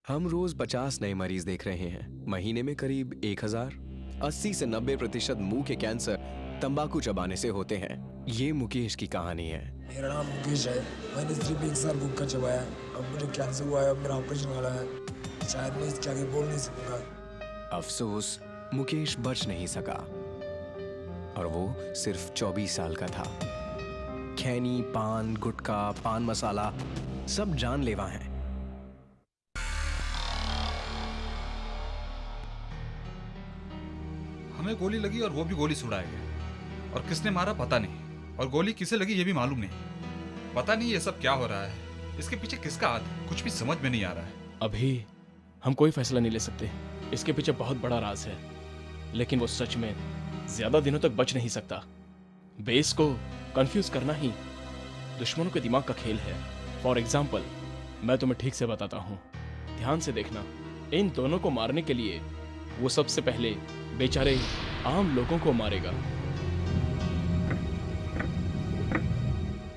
हम रोज 50 नए मरीज देख रहे हैं, महीने में करीब 1000। 80 से 90% मुंह के कैंसर तंबाकू चबाने से होते हैं। ये मुकेश की कहानी है। मेरा नाम मुकेश है। मैंने सिर्फ 1 साल गुटखा चबाया, अब मुझे कैंसर हुआ है, अब मेरा ऑपरेशन वाला है। शायद मैं इसके आगे बोल नहीं सकूंगा। अफसोस, मुकेश बच नहीं सका और वो सिर्फ 24 साल का था। खैनी, पान, गुटखा, पान मसाला सब जानलेवा हैं। हमें गोली लगी और वो भी गोली से उड़ाया गया, और किसने मारा पता नहीं, और गोली किसे लगी ये भी मालूम नहीं। पता नहीं ये सब क्या हो रहा है, इसके पीछे किसका हाथ है, कुछ भी समझ में नहीं आ रहा है। अभी हम कोई फैसला नहीं ले सकते। इसके पीछे बहुत बड़ा राज है, लेकिन वो सच में ज्यादा दिनों तक बच नहीं सकता। बेस को कंफ्यूज करना ही दुश्मनों के दिमाग का खेल है। फॉर एग्जाम्पल, मैं तुम्हें ठीक से बताता हूँ, ध्यान से देखना। इन दोनों को मारने के लिए वो सबसे पहले बेचारे आम लोगों को मारेगा,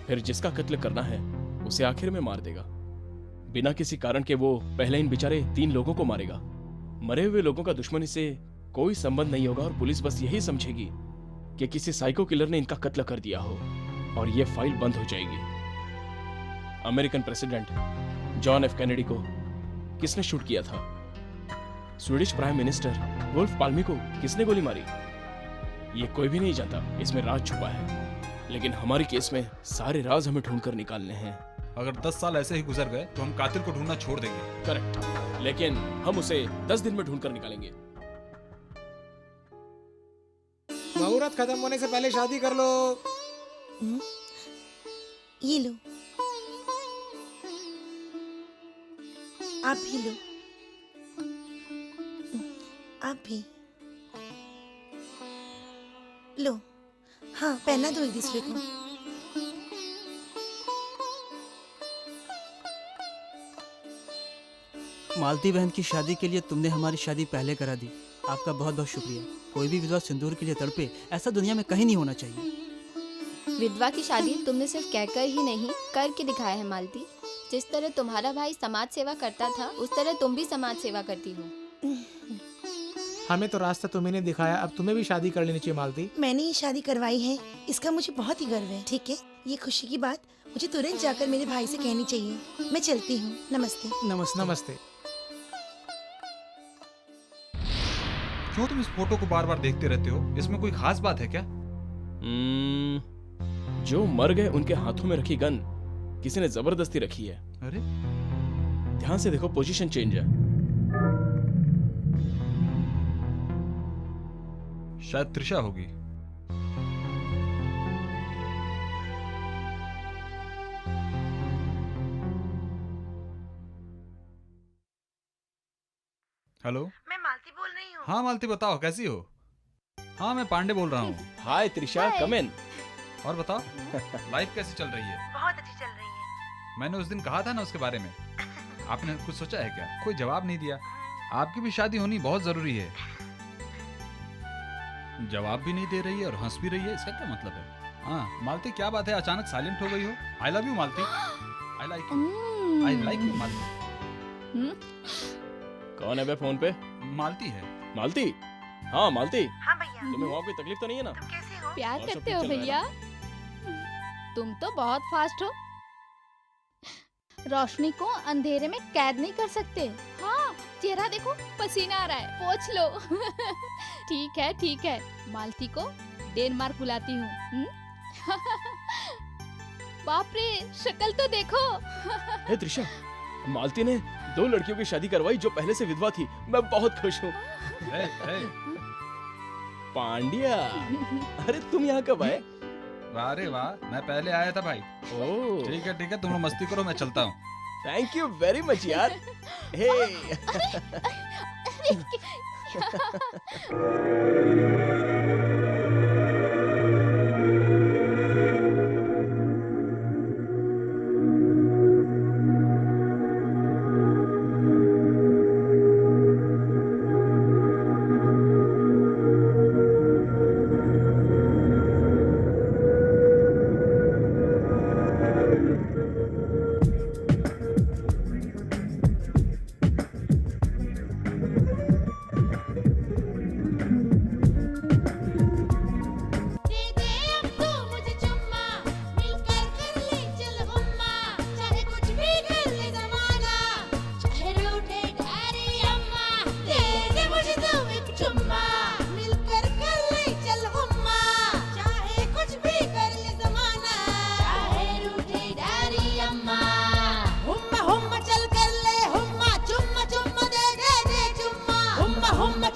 फिर जिसका कत्ल करना है उसे आखिर में मार देगा। बिना किसी कारण के वो पहले इन बेचारे 3 लोगों को मारेगा। मरे हुए लोगों का दुश्मनी से कोई संबंध नहीं होगा और पुलिस बस यही समझेगी कि किसी साइको किलर ने इनका कत्ल कर दिया हो, और ये फाइल बंद हो जाएगी। American president John F Kennedy को किसने शूट किया था? स्वीडिश प्राइम मिनिस्टर वुल्फ पाल्मी को किसने गोली मारी? ये कोई भी नहीं जानता। इसमें राज छुपा है, लेकिन हमारी केस में सारे राज हमें ढूंढकर निकालने हैं। अगर 10 साल ऐसे ही गुजर गए तो हम कातिल को ढूंढना छोड़ देंगे। करेक्ट, लेकिन हम उसे 10 दिन में ढूंढकर निकालेंगे। मुहूर्त खत्म होने से पहले शादी कर लो। ये लो, आप भी लो, आप भी लो। हाँ, पहना दो एक दूसरे को। मालती बहन की शादी के लिए तुमने हमारी शादी पहले करा दी। आपका बहुत बहुत शुक्रिया। कोई भी विधवा सिंदूर के लिए तड़पे, ऐसा दुनिया में कहीं नहीं होना चाहिए। विधवा की शादी तुमने सिर्फ कहकर ही नहीं, करके दिखाया है मालती। जिस तरह तुम्हारा भाई समाज सेवा करता था, उस तरह तुम भी समाज सेवा करती हो। हमें तो रास्ता तुम्हें ने दिखाया, अब तुम्हें भी शादी कर लेनी चाहिए मालती। मैंने ये शादी करवाई है, इसका मुझे बहुत ही गर्व है। ठीक है, ये खुशी की बात मुझे तुरंत जाकर मेरे भाई से कहनी चाहिए। मैं चलती हूँ। नमस्ते। नमस्ते। नमस्ते। क्यों तुम इस फोटो को बार बार देखते रहते हो? इसमें कोई खास बात है क्या? जो मर गए उनके हाथों में रखी गन किसी ने जबरदस्ती रखी है। अरे ध्यान से देखो, पोजीशन चेंज है। शायद त्रिशा होगी। हेलो, मैं मालती बोल रही हूँ। हाँ मालती, बताओ कैसी हो? हाँ, मैं पांडे बोल रहा हूँ। हाय त्रिशा, कम इन। और बताओ, लाइफ कैसी चल रही है? बहुत अच्छी चल रही है। मैंने उस दिन कहा था ना उसके बारे में। आपने कुछ सोचा है क्या? कोई जवाब नहीं दिया। आपकी भी शादी होनी बहुत जरूरी है। जवाब भी नहीं दे रही है और हंस भी रही है, इसका क्या मतलब है? हाँ मालती, क्या बात है, अचानक साइलेंट हो गई हो? I love you Malti, I like you Malti. कौन है बे फोन पे? मालती है। मालती? हाँ मालती। हाँ भैया। तुम्हें वहाँ कोई तकलीफ तो नहीं है ना? तुम कैसे हो? प्यार और सब करते ठीक हो चल रहा है भैया? तुम तो बहुत फास्ट हो। रोशनी को अंधेरे में कैद नहीं कर सकते। हाँ, चेहरा देखो, पसीना आ रहा है, पोंछ लो। ठीक है, मालती को डेनमार्क बुलाती हूँ। बाप रे, शक्ल तो देखो। हे त्रिशा, मालती ने 2 लड़कियों की शादी करवाई जो पहले से विधवा थी। मैं बहुत खुश हूँ। पांड्या, अरे तुम यहाँ कब आए? वाह रे वाह, मैं पहले आया था भाई। ओह ठीक है तुम लोग मस्ती करो, मैं चलता हूँ। थैंक यू वेरी मच यार। हे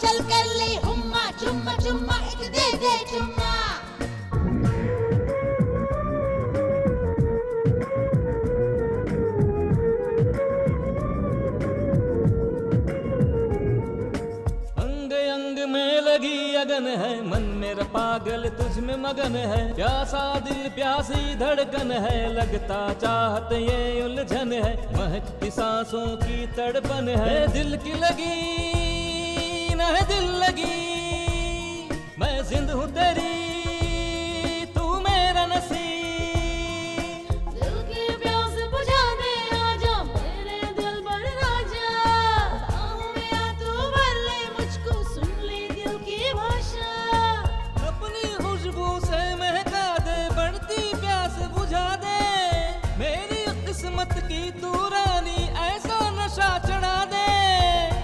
चल कर ले हुम्मा चुम्मा चुम्मा एक दे दे चुम्मा। अंग अंग में लगी अगन है, मन मेरा पागल तुझ में मगन है। प्यासा दिल प्यासी धड़कन है, लगता चाहत ये उलझन है। महकती सांसों की तड़पन है, दिल की लगी न है दिल लगी। मैं जिंद हूँ तेरी, तू मेरा नसीब। दिल की प्यास बुझाने आजा मेरे दिल पर राजा। बाहों में आ तू भर ले मुझको, सुन ले दिल की भाषा। अपनी खुशबू से महका दे, बढ़ती प्यास बुझा दे। मेरी किस्मत की तू रानी, ऐसा नशा चढ़ा दे।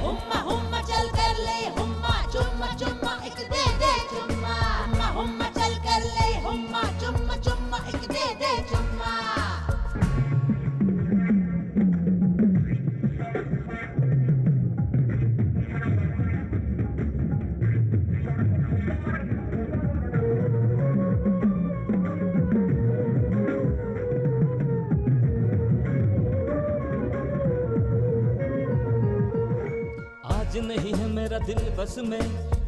हुम्मा हुम्मा चल कर ले हुम्मा चुम्मा चुम्मा एक दे दे चुम्मा। हुम्मा हुम्मा चल कर ले हुम्मा चुम्मा चुम्मा एक दे दे चुम्मा। आज नहीं है मेरा दिल बस में,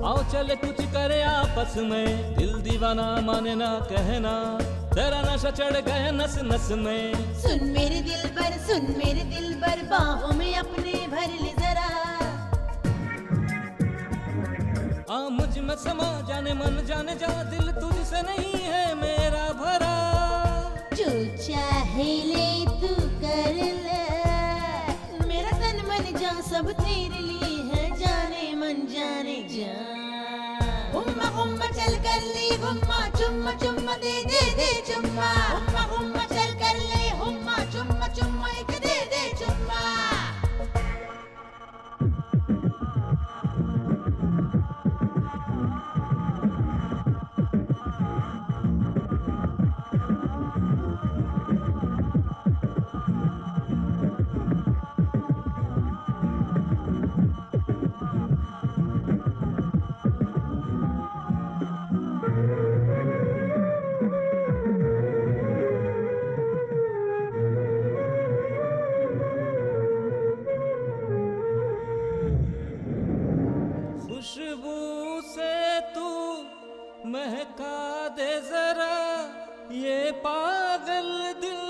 आओ चले कुछ करे आपस में। दिल दीवाना माने ना कहना, तेरा नशा चढ़ गया नस नस में। सुन मेरे दिल पर बाहों में अपने भर ले जरा। आ मुझ में समा जाने मन जाने जा, दिल तुझसे नहीं है मेरा भरा। जो चाहे ले तू कर ले, मेरा तन मन जान सब तेरे लिए है। जाने मन जाने जा। हुम्मा हुम्मा चल कर ले हुम्मा चुम्मा चुम्मा दे दे दे चुम्मा। हुम्मा हुम्मा चल कर ले हुम्मा चुम्मा चुम्मा एक दे दे चुम्मा। खुशबू से तू महका दे जरा, ये पागल दिल,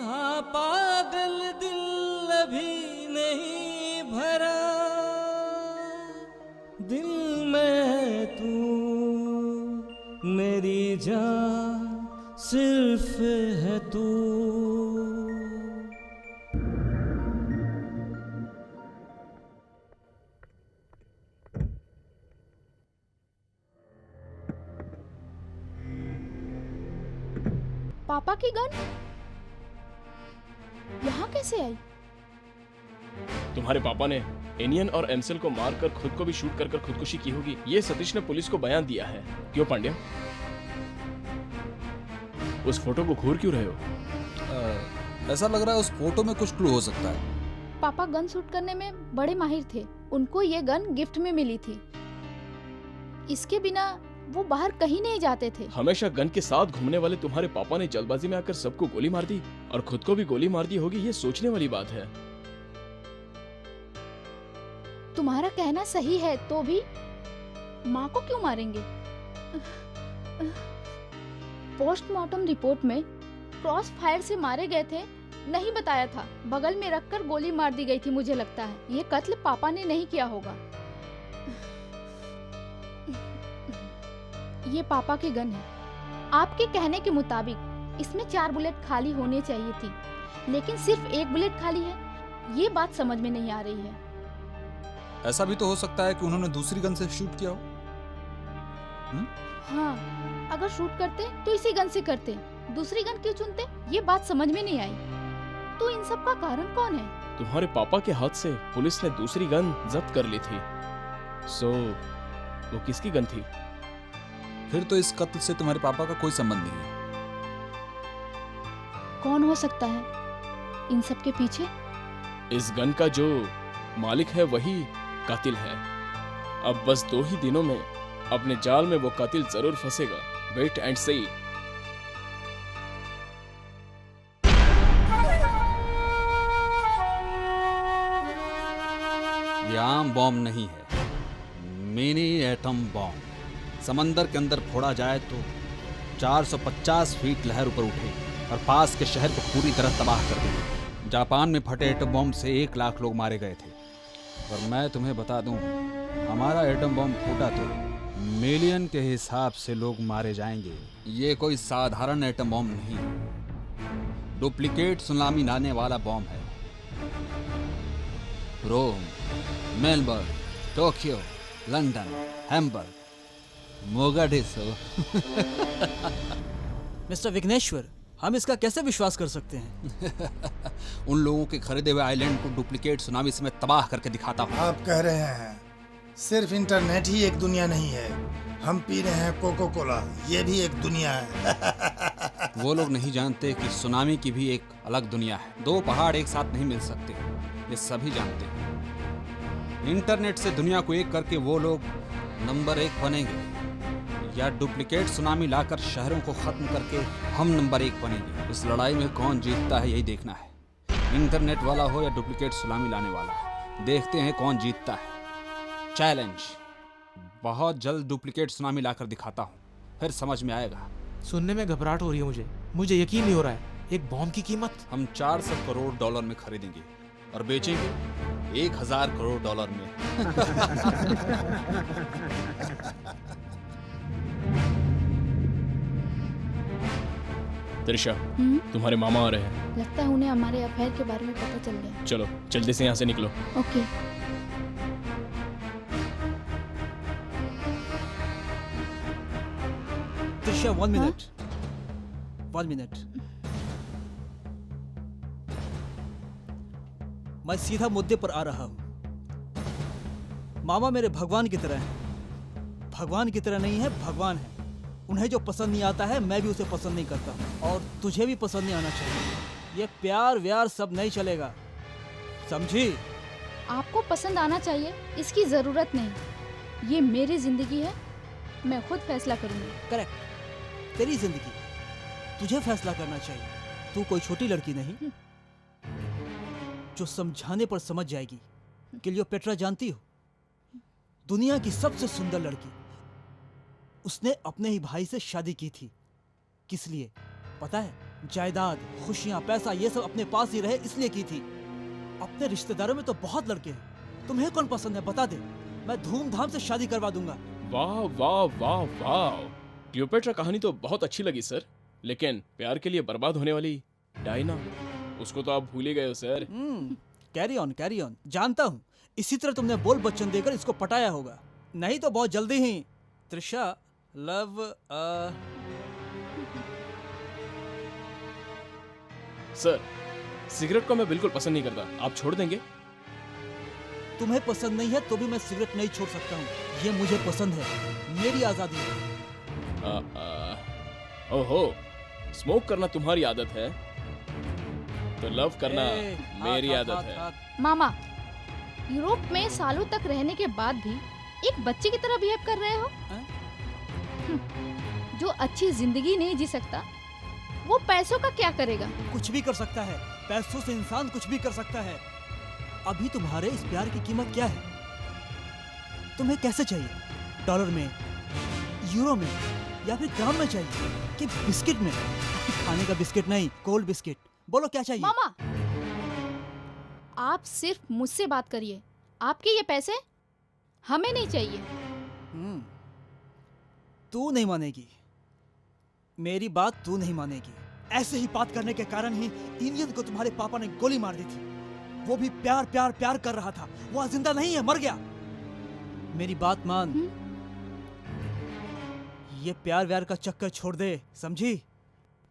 हाँ पागल दिल अभी मेरी जान सिर्फ है तू। पापा की गन यहाँ कैसे आई? तुम्हारे पापा ने एनियन और एंसेल को मारकर खुद को भी शूट कर खुदकुशी की होगी, ये सतीश ने पुलिस को बयान दिया है। क्यों पांड्या, उस फोटो को घूर क्यों रहे हो? ऐसा लग रहा है उस फोटो में कुछ क्लू हो सकता है। पापा गन शूट करने में बड़े माहिर थे, उनको ये गन गिफ्ट में मिली थी। इसके बिना वो बाहर कहीं नहीं जाते थे। हमेशा गन के साथ घूमने वाले तुम्हारे पापा ने जल्दबाजी में आकर सबको गोली मार दी और खुद को भी गोली मार दी होगी, ये सोचने वाली बात है। तुम्हारा कहना सही है, तो भी माँ को क्यों मारेंगे? पोस्टमार्टम रिपोर्ट में क्रॉस फायर से मारे गए थे, नहीं बताया था। बगल में रखकर गोली मार दी गई थी। मुझे लगता है ये कत्ल पापा ने नहीं किया होगा। ये पापा की गन है। आपके कहने के मुताबिक इसमें 4 बुलेट खाली होने चाहिए थी, लेकिन सिर्फ 1 बुलेट खाली है। ये बात समझ में नहीं आ रही है। ऐसा भी तो हो सकता है कि उन्होंने दूसरी गन से शूट किया हो। हाँ, अगर शूट करते तो इसी गन से करते, दूसरी गन क्यों चुनते? ये बात समझ में नहीं आई। तो इन सब का कारण कौन है? तुम्हारे पापा के हाथ से पुलिस ने दूसरी गन जब्त कर ली थी। सो वो किसकी गन थी? फिर तो इस कत्ल से तुम्हारे पापा का कोई संबंध नहीं है। कौन हो सकता है इन सब के पीछे? इस गन का जो मालिक है वही कातिल है। अब बस 2 ही दिनों में अपने जाल में वो कातिल जरूर फंसेगा। वेट एंड सी। ये आम बॉम्ब नहीं है, मिनी एटम बॉम्ब। समंदर के अंदर फोड़ा जाए तो 450 फीट लहर ऊपर उठेगी और पास के शहर को पूरी तरह तबाह कर देगी। जापान में फटे एटम बॉम्ब से 1 लाख लोग मारे गए थे, और मैं तुम्हें बता दूं, हमारा एटम बॉम्ब फूटा तो मिलियन के हिसाब से लोग मारे जाएंगे। ये कोई साधारण एटम बॉम्ब नहीं, डुप्लीकेट सुनामी लाने वाला बॉम्ब है। Rome, Melbourne, Tokyo, London, Hamburg, Mogadishu. Mister Vighneshwar, हम इसका कैसे विश्वास कर सकते हैं? उन लोगों के खरीदे हुए आइलैंड को डुप्लीकेट सुनामी से मैं तबाह करके दिखाता हूँ। आप कह रहे हैं सिर्फ इंटरनेट ही एक दुनिया नहीं है। हम पी रहे हैं कोको कोला, ये भी एक दुनिया है। वो लोग नहीं जानते कि सुनामी की भी एक अलग दुनिया है। 2 पहाड़ एक साथ नहीं मिल सकते, ये सभी जानते हैं। इंटरनेट से दुनिया को एक करके वो लोग नंबर 1 बनेंगे, या डुप्लीकेट सुनामी लाकर शहरों को खत्म करके हम नंबर 1 बनेंगे। इस लड़ाई में कौन जीतता है यही देखना है। इंटरनेट वाला हो या डुप्लीकेट सुनामी लाने वाला, देखते हैं कौन जीतता है। चैलेंज, बहुत जल्द डुप्लीकेट सुनामी लाकर दिखाता हूँ, फिर समझ में आएगा। सुनने में घबराहट हो रही है मुझे यकीन नहीं हो रहा है। एक बॉम्ब की कीमत हम $400 करोड़ में खरीदेंगे और बेचेंगे $1000 करोड़ में। त्रिशा, तुम्हारे मामा आ रहे हैं। लगता है उन्हें हमारे अफेयर के बारे में पता चल गया। चलो जल्दी से यहाँ से निकलो। ओके। त्रिशा, 1 मिनट। 1 मिनट। मैं सीधा मुद्दे पर आ रहा हूं। मामा मेरे भगवान की तरह हैं। भगवान की तरह नहीं है, भगवान है। उन्हें जो पसंद नहीं आता है, मैं भी उसे पसंद नहीं करता, और तुझे भी पसंद नहीं आना चाहिए। ये प्यार व्यार सब नहीं चलेगा, समझी? आपको पसंद आना चाहिए, इसकी जरूरत नहीं। ये मेरी जिंदगी है, मैं खुद फैसला करूंगी। करेक्ट, तेरी जिंदगी, तुझे फैसला करना चाहिए। तू कोई छोटी लड़की नहीं जो समझाने पर समझ जाएगी। क्लियोपेट्रा जानती हो, दुनिया की सबसे सुंदर लड़की, उसने अपने ही भाई से शादी की थी। किस लिए पता है? जायदाद, खुशियां, पैसा, ये सब अपने पास ही रहे इसलिए की थी। अपने रिश्तेदारों में तो बहुत लड़के हैं, तुम्हें कौन पसंद है बता दे, मैं धूमधाम से शादी करवा दूंगा। वाह वाह वाह वाह, क्लियोपेट्रा कहानी तो बहुत अच्छी लगी सर, लेकिन प्यार के लिए बर्बाद होने वाली डायना, उसको तो आप भूल ही गए हो सर। कैरी ऑन, जानता हूँ इसी तरह तुमने बोल बच्चन देकर इसको पटाया होगा, नहीं तो बहुत जल्दी ही त्रिशा लव सर सिगरेट को मैं बिल्कुल पसंद नहीं करता, आप छोड़ देंगे? तुम्हें पसंद नहीं है तो भी मैं सिगरेट नहीं छोड़ सकता हूँ, ये मुझे पसंद है, मेरी आजादी है। ओहो, स्मोक करना तुम्हारी आदत है तो लव करना मेरी आदत है। मामा, यूरोप में सालों तक रहने के बाद भी एक बच्चे की तरह बिहेव कर रहे हो। जो अच्छी जिंदगी नहीं जी सकता वो पैसों का क्या करेगा? कुछ भी कर सकता है, पैसों से इंसान कुछ भी कर सकता है। अभी तुम्हारे इस प्यार की कीमत क्या है? तुम्हें कैसे चाहिए? डॉलर में, यूरो में या फिर ग्राम में चाहिए कि बिस्किट में? खाने का बिस्किट नहीं, कोल्ड बिस्किट। बोलो क्या चाहिए? मामा, आप सिर्फ मुझसे बात करिए, आपके ये पैसे हमें नहीं चाहिए। तू नहीं मानेगी, मेरी बात तू नहीं मानेगी। ऐसे ही बात करने के कारण ही इंडियन को तुम्हारे पापा ने गोली मार दी थी। वो भी प्यार प्यार प्यार कर रहा था, वो आज जिंदा नहीं है, मर गया। मेरी बात मान, ये प्यार व्यार का चक्कर छोड़ दे, समझी?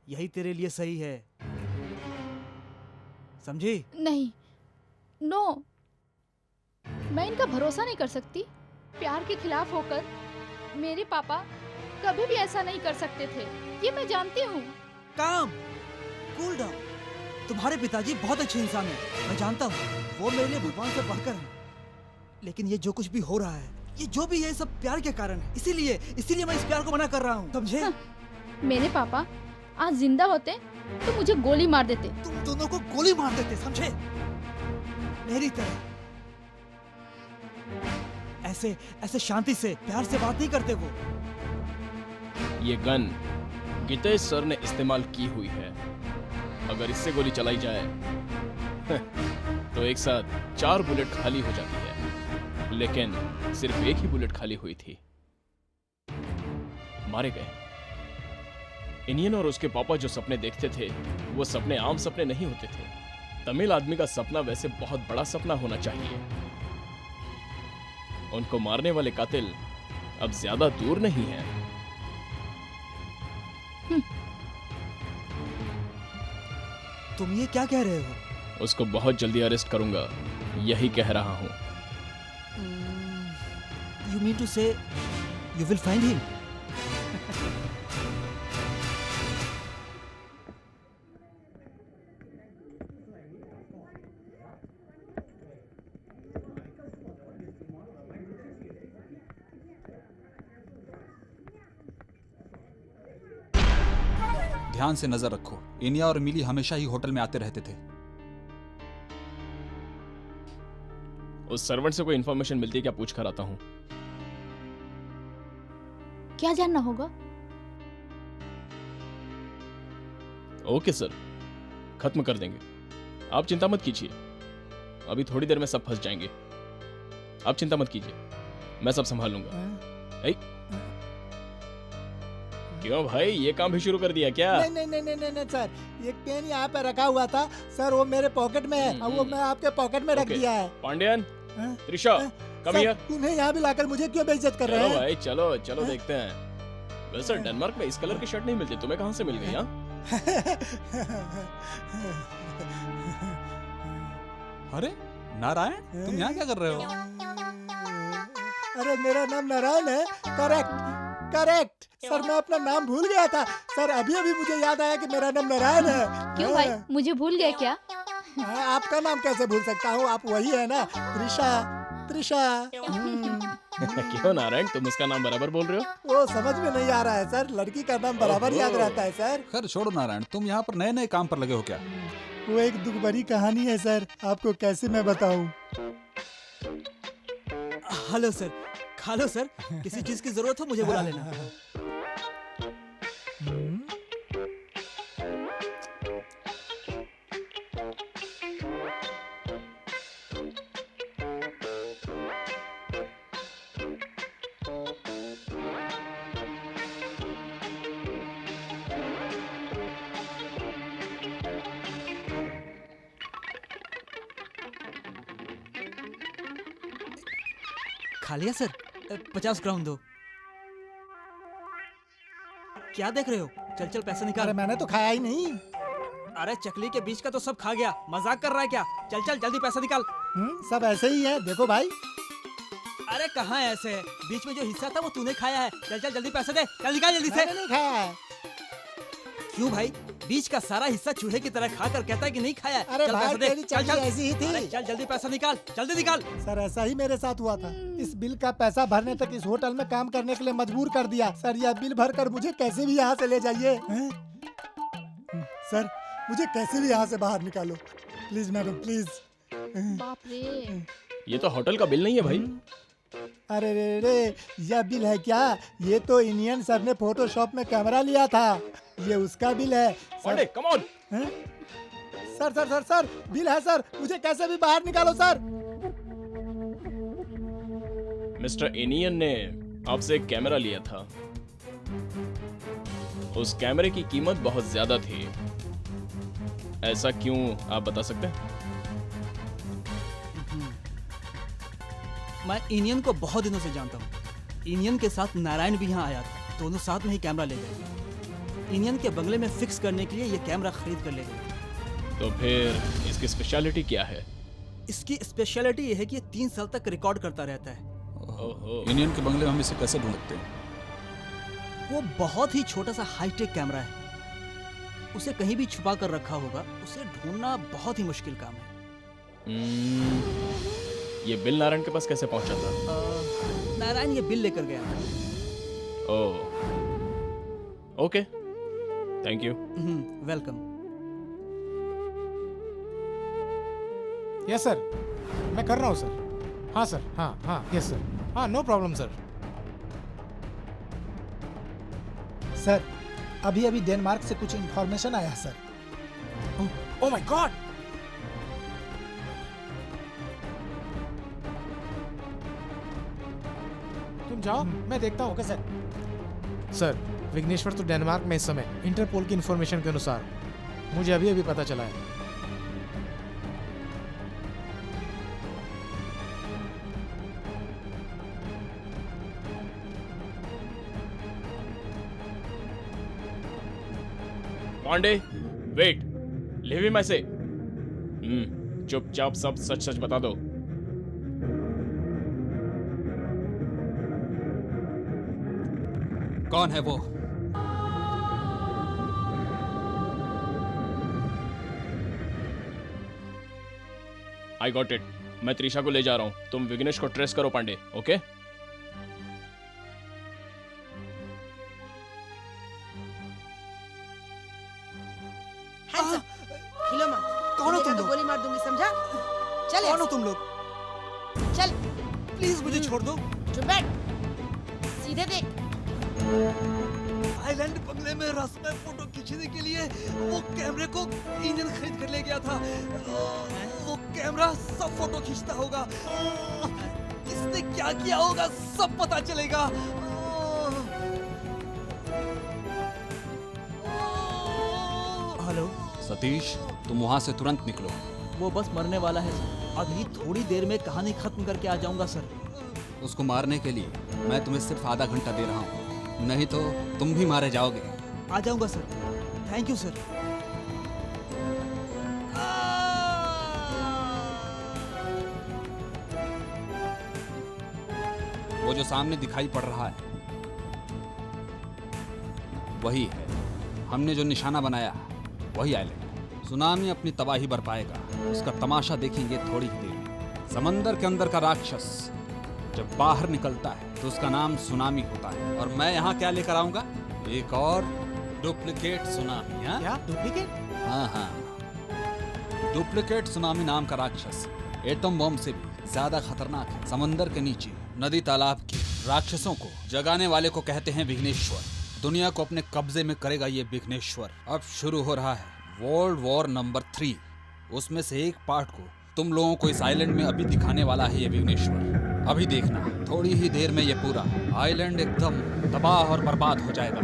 यही तेरे लिए सही है, समझी? नहीं, नो, मैं इनका भरोसा नहीं कर सकती। प्यार के खिलाफ होकर मेरे पापा कभी भी ऐसा नहीं कर सकते थे, ये मैं जानती हूँ। काम, कूल डाउन। तुम्हारे पिताजी बहुत अच्छे इंसान हैं, मैं जानता हूँ, वो मेरे लिए भगवान से बढ़कर हैं। लेकिन ये जो कुछ भी हो रहा है, ये जो भी है, सब प्यार के कारण है। इसीलिए मैं इस प्यार को मना कर रहा हूँ, समझे? मेरे पापा आज जिंदा होते तो मुझे गोली मार देते। तुम दोनों को गोली मार देते, समझे? मेरी तरह। ऐसे शांति से, प्यार से बात नहीं करते वो। ये गन गीतेश सर ने इस्तेमाल की हुई है, अगर इससे गोली चलाई जाए तो एक साथ 4 बुलेट खाली हो जाती है, लेकिन सिर्फ एक ही बुलेट खाली हुई थी, मारे गए। इंडियन और उसके पापा जो सपने देखते थे वो सपने आम सपने नहीं होते थे। तमिल आदमी का सपना वैसे बहुत बड़ा सपना होना चाहिए। उनको मारने वाले कातिल अब ज्यादा दूर नहीं है। तुम ये क्या कह रहे हो? उसको बहुत जल्दी अरेस्ट करूंगा, यही कह रहा हूं। You mean to say you will find him? ध्यान से नजर रखो, इनिया और मिली हमेशा ही होटल में आते रहते थे। उस सर्वेंट से कोई इन्फॉर्मेशन मिलती है क्या, पूछ कर आता हूं। क्या जानना होगा? ओके सर, खत्म कर देंगे, आप चिंता मत कीजिए। अभी थोड़ी देर में सब फंस जाएंगे, आप चिंता मत कीजिए, मैं सब संभाल लूंगा। क्यों भाई, ये काम भी शुरू कर दिया क्या? नहीं सर, एक पेन यहाँ पे रखा हुआ था सर, वो मेरे पॉकेट में है, वो मैं आपके पॉकेट में रख दिया है। Pandian, Trisha, come here. उन्हें यहाँ भी लाकर मुझे क्यों बेइज्जत कर रहे हैं? भाई चलो देखते हैं। वैसे डेनमार्क में इस कलर की शर्ट नहीं मिलती, तुम्हें कहाँ से मिल गई? अरे नारायण, तुम यहाँ क्या कर रहे हो? अरे मेरा नाम नारायण है। करेक्ट सर, मैं अपना नाम भूल गया था सर, अभी मुझे याद आया कि मेरा नाम नारायण है। क्यों भाई, मुझे भूल गए क्या? आपका नाम कैसे भूल सकता हूँ, आप वही है ना, त्रिशा। क्यों नारायण, तुम उसका नाम बराबर बोल रहे हो? वो समझ में नहीं आ रहा है सर, लड़की का नाम बराबर याद रहता है सर। खैर छोड़ो नारायण, तुम यहाँ पर नए काम पर लगे हो क्या? वो एक दुख भरी कहानी है सर, आपको कैसे मैं बताऊं। हेलो सर, खा लो सर, किसी चीज की जरूरत हो मुझे बुला लेना। खा लिया सर? 50 ग्राम दो। क्या देख रहे हो? चल चल पैसा निकाल। अरे मैंने तो खाया ही नहीं। अरे चकली के बीच का तो सब खा गया, मजाक कर रहा है क्या? चल चल जल्दी पैसा निकाल। सब ऐसे ही है, देखो भाई। अरे कहाँ ऐसे है? बीच में जो हिस्सा था वो तूने खाया है। चल चल जल्दी पैसे दे, चल निकाल जल्दी से। मैंने नहीं खाया है। क्यों भाई? बीच का सारा हिस्सा चूहे की तरह खा कर कहता है कि नहीं खाया है। अरे चल भाई पैसा दे। तेरी चल चल ऐसी ही थी। अरे चल जल्दी पैसा निकाल, जल्दी निकाल। सर ऐसा ही मेरे साथ हुआ था। इस बिल का पैसा भरने तक इस होटल में काम करने के लिए मजबूर कर दिया। सर यह बिल भरकर मुझे कैसे भी यहाँ से ले जाइए। सर मुझे कैसे भी यहाँ से बाहर निकालो प्लीज मैडम, प्लीज। बाप रे, ये तो होटल का बिल नहीं है भाई। अरे रे रे, यह बिल है क्या? ये तो इंडियन सर ने फोटोशॉप में कैमरा लिया था, ये उसका बिल है। Pandey come on. Sir sir sir sir bill है सर, मुझे कैसे भी बाहर निकालो सर। मिस्टर एनियन ने आपसे एक कैमरा लिया था। उस कैमरे की कीमत बहुत ज्यादा थी, ऐसा क्यों आप बता सकते हैं? मैं इंडियन को बहुत दिनों से जानता हूँ। इंडियन के साथ नारायण भी यहाँ आया था, दोनों साथ में ही कैमरा ले गए। इंडियन के बंगले में फिक्स करने के लिए ये कैमरा खरीद कर ले गए। तो फिर इसकी स्पेशलिटी क्या है? इसकी स्पेशलिटी ये है कि ये 3 साल तक रिकॉर्ड करता रहता है। इंडियन के बंगले में हम इसे कैसे ढूंढ सकते हैं? वो बहुत ही छोटा सा हाईटेक कैमरा है, उसे कहीं भी छुपा कर रखा होगा, उसे ढूंढना बहुत ही मुश्किल काम है। ये बिल नारायण के पास कैसे पहुंचा था? नारायण ये बिल लेकर गया। Oh, okay, thank you. Welcome. Yes sir, मैं कर रहा हूँ सर। हाँ सर, हाँ हाँ यस सर, हाँ नो प्रॉब्लम सर। सर अभी अभी डेनमार्क से कुछ इंफॉर्मेशन आया सर। ओह माय गॉड, तुम जाओ, मैं देखता हूँ। Okay sir. सर विघ्नेश्वर तो डेनमार्क में इस समय इंटरपोल की इंफॉर्मेशन के अनुसार मुझे अभी अभी पता चला है। पांडे वेट, लिव हिम ऐसे। चुपचाप सब सच सच बता दो। कौन है वो? आई गॉट इट, मैं त्रिशा को ले जा रहा हूं, तुम विघ्नेश को ट्रेस करो पांडे। ओके हिलो मत। कौन हो तुम तो लोग? गोली मार दूंगी, समझा? चल कौन हो यहाँ तुम लोग? से। चल प्लीज मुझे छोड़ दो। चुप बैठ, सीधे देख। आइलैंड बंगले में रस्म फोटो खींचने के लिए वो कैमरे को इंडियन खरीद कर ले गया था। वो कैमरा सब फोटो खींचता होगा, इसने क्या किया होगा सब पता चलेगा। हेलो सतीश, तुम वहां से तुरंत निकलो। वो बस मरने वाला है सर, अभी थोड़ी देर में कहानी खत्म करके आ जाऊंगा सर। उसको मारने के लिए मैं तुम्हें सिर्फ आधा घंटा दे रहा हूँ, नहीं तो तुम भी मारे जाओगे। आ जाऊंगा सर, थैंक यू सर। वो जो सामने दिखाई पड़ रहा है वही है, हमने जो निशाना बनाया वही आइलैंड। सुनामी अपनी तबाही बरपाएगा, उसका तमाशा देखेंगे थोड़ी ही देर में। समंदर के अंदर का राक्षस जब बाहर निकलता है तो उसका नाम सुनामी होता है। और मैं यहाँ क्या लेकर आऊंगा? एक और डुप्लीकेट सुनामी। हाँ? क्या डुप्लीकेट? हाँ हाँ, डुप्लीकेट सुनामी नाम का राक्षस एटम बम से भी ज्यादा खतरनाक है। समंदर के नीचे नदी तालाब के राक्षसों को जगाने वाले को कहते हैं विघ्नेश्वर। दुनिया को अपने कब्जे में करेगा ये विघ्नेश्वर। अब शुरू हो रहा है वर्ल्ड वॉर नंबर 3। उसमें से एक पार्ट को तुम लोगों को इस आइलैंड में अभी दिखाने वाला है ये विघ्नेश्वर। अभी देखना, थोड़ी ही देर में ये पूरा आइलैंड एकदम तबाह और बर्बाद हो जाएगा।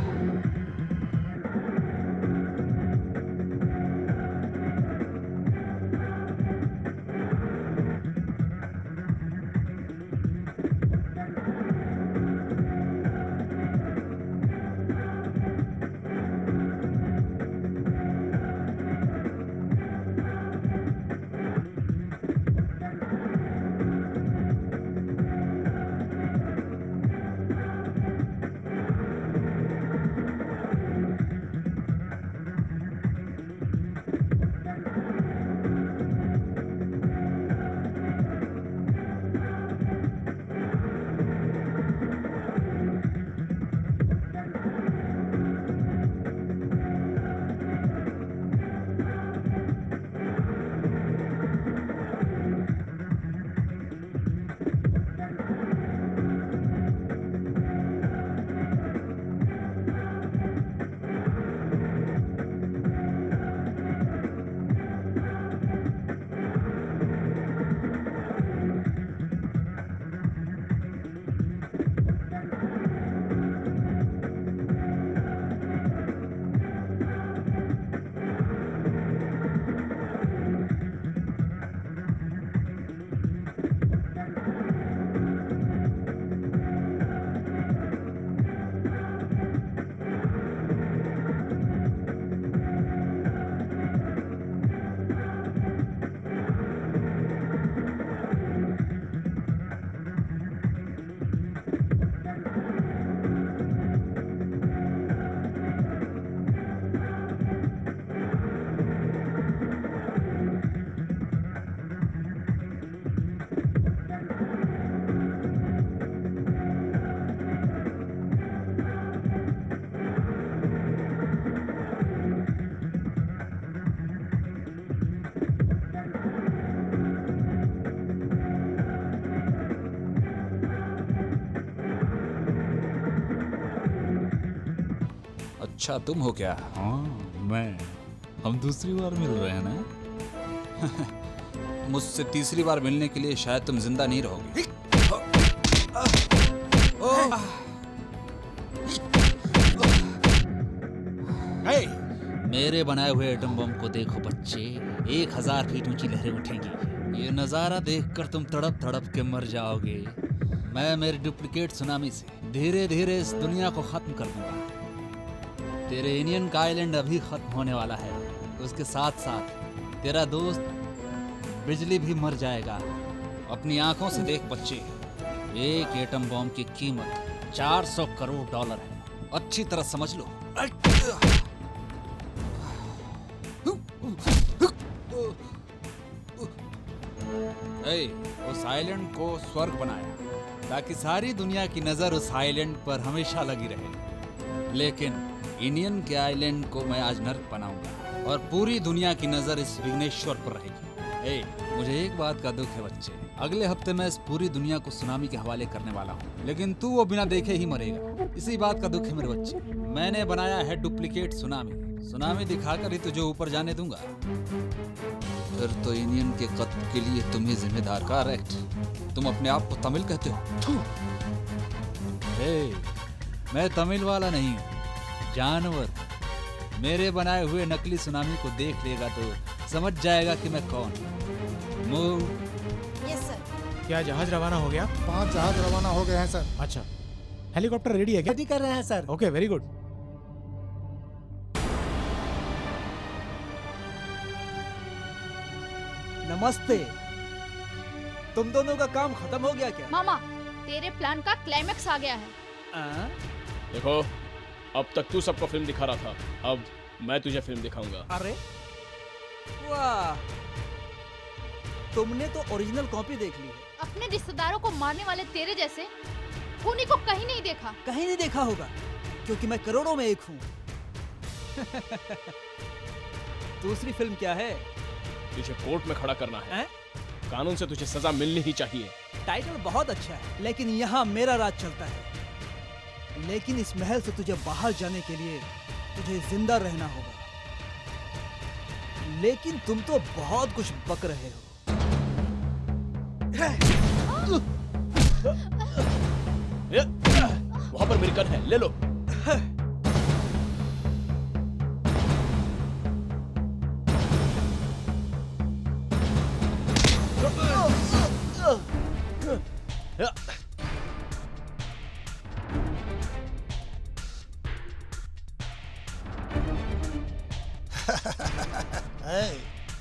अच्छा तुम हो क्या? हाँ मैं। हम दूसरी बार मिल रहे हैं ना? मुझसे तीसरी बार मिलने के लिए शायद तुम जिंदा नहीं रहोगे। मेरे बनाए हुए एटम बम को देखो बच्चे, 1000 फीट ऊंची लहरें उठेंगी। ये नजारा देखकर तुम तड़प तड़प के मर जाओगे। मैं मेरे डुप्लीकेट सुनामी से धीरे धीरे इस दुनिया को खत्म कर दूंगा। तेरे इंडियन का आइलैंड अभी खत्म होने वाला है, उसके साथ साथ तेरा दोस्त बिजली भी मर जाएगा। अपनी आंखों से देख बच्चे, एक एटम बम की कीमत $400 करोड़ है। अच्छी तरह समझ लो। उस आइलैंड को स्वर्ग बनाया ताकि सारी दुनिया की नजर उस आइलैंड पर हमेशा लगी रहे। लेकिन इंडियन के आइलैंड को मैं आज नर्क बनाऊंगा और पूरी दुनिया की नजर इस विघ्नेश्वर पर रहेगी। मुझे एक बात का दुख है बच्चे, अगले हफ्ते मैं इस पूरी दुनिया को सुनामी के हवाले करने वाला हूँ, लेकिन तू वो बिना देखे ही मरेगा। इसी बात का दुख है मेरे बच्चे। मैंने बनाया है डुप्लीकेट सुनामी। सुनामी दिखाकर ही तुझे ऊपर जाने दूंगा। फिर तो इंडियन के कत्ल के लिए तुम ही जिम्मेदार। करेक्ट। तुम अपने आप को तमिल कहते हो? मैं तमिल वाला नहीं हूँ, जानवर। मेरे बनाए हुए नकली सुनामी को देख लेगा तो समझ जाएगा कि मैं कौन। मूव। Yes sir. क्या जहाज रवाना हो गया? 5 जहाज रवाना हो गए हैं सर। अच्छा, हेलीकॉप्टर रेडी है क्या? रेडी कर रहे हैं सर। Okay, very good. नमस्ते। तुम दोनों का काम खत्म हो गया क्या? मामा, तेरे प्लान का क्लाइमेक्स आ गया है। देखो, अब तक तू सबको फिल्म दिखा रहा था, अब मैं तुझे फिल्म दिखाऊंगा। अरे वाह, तुमने तो ओरिजिनल कॉपी देख ली है। अपने रिश्तेदारों को मारने वाले तेरे जैसे खूनी को कहीं नहीं देखा। कहीं नहीं देखा होगा क्योंकि मैं करोड़ों में एक हूँ। दूसरी फिल्म क्या है? तुझे कोर्ट में खड़ा करना है। कानून से तुझे सजा मिलनी ही चाहिए। टाइटल बहुत अच्छा है, लेकिन यहाँ मेरा राज चलता है। लेकिन इस महल से तुझे बाहर जाने के लिए तुझे जिंदा रहना होगा। लेकिन तुम तो बहुत कुछ बक रहे हो। वहां पर मेरी गन है, ले लो।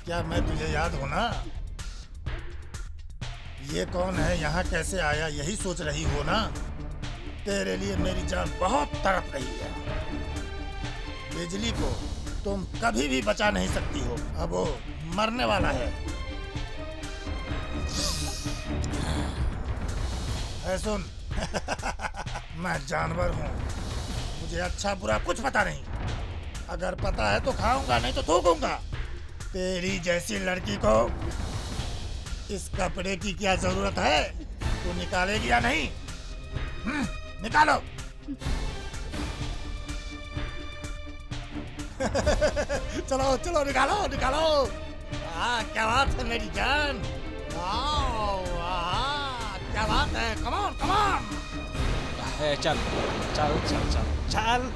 क्या मैं तुझे याद हूं ना? ये कौन है, यहाँ कैसे आया, यही सोच रही हो ना? तेरे लिए मेरी जान बहुत तड़प रही है। बिजली को तुम कभी भी बचा नहीं सकती हो, अब वो मरने वाला है। सुन, मैं जानवर हूँ, मुझे अच्छा बुरा कुछ पता नहीं। अगर पता है तो खाऊंगा, नहीं तो थूकूंगा। तेरी जैसी लड़की को इस कपड़े की क्या जरूरत है? तू निकालेगी या नहीं? निकालो। चलो चलो, निकालो निकालो। क्या बात है मेरी जान। क्या बात है। Come on come on. चल चल चल चल चल।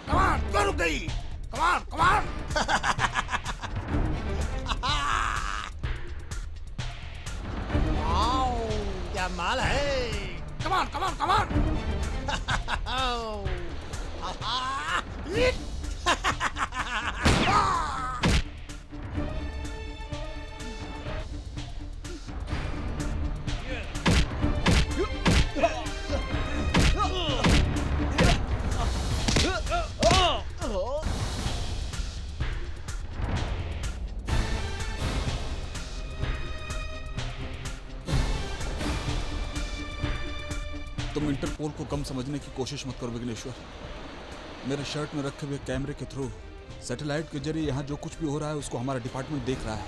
कम ऑन, क्यों रुक गई? Come on come on. क्या माल है। Come on come on come on. तुम इंटरपोल को कम समझने की कोशिश मत करो विघ्नेश्वर। मेरे शर्ट में रखे हुए कैमरे के थ्रू सैटेलाइट के जरिए यहाँ जो कुछ भी हो रहा है उसको हमारा डिपार्टमेंट देख रहा है।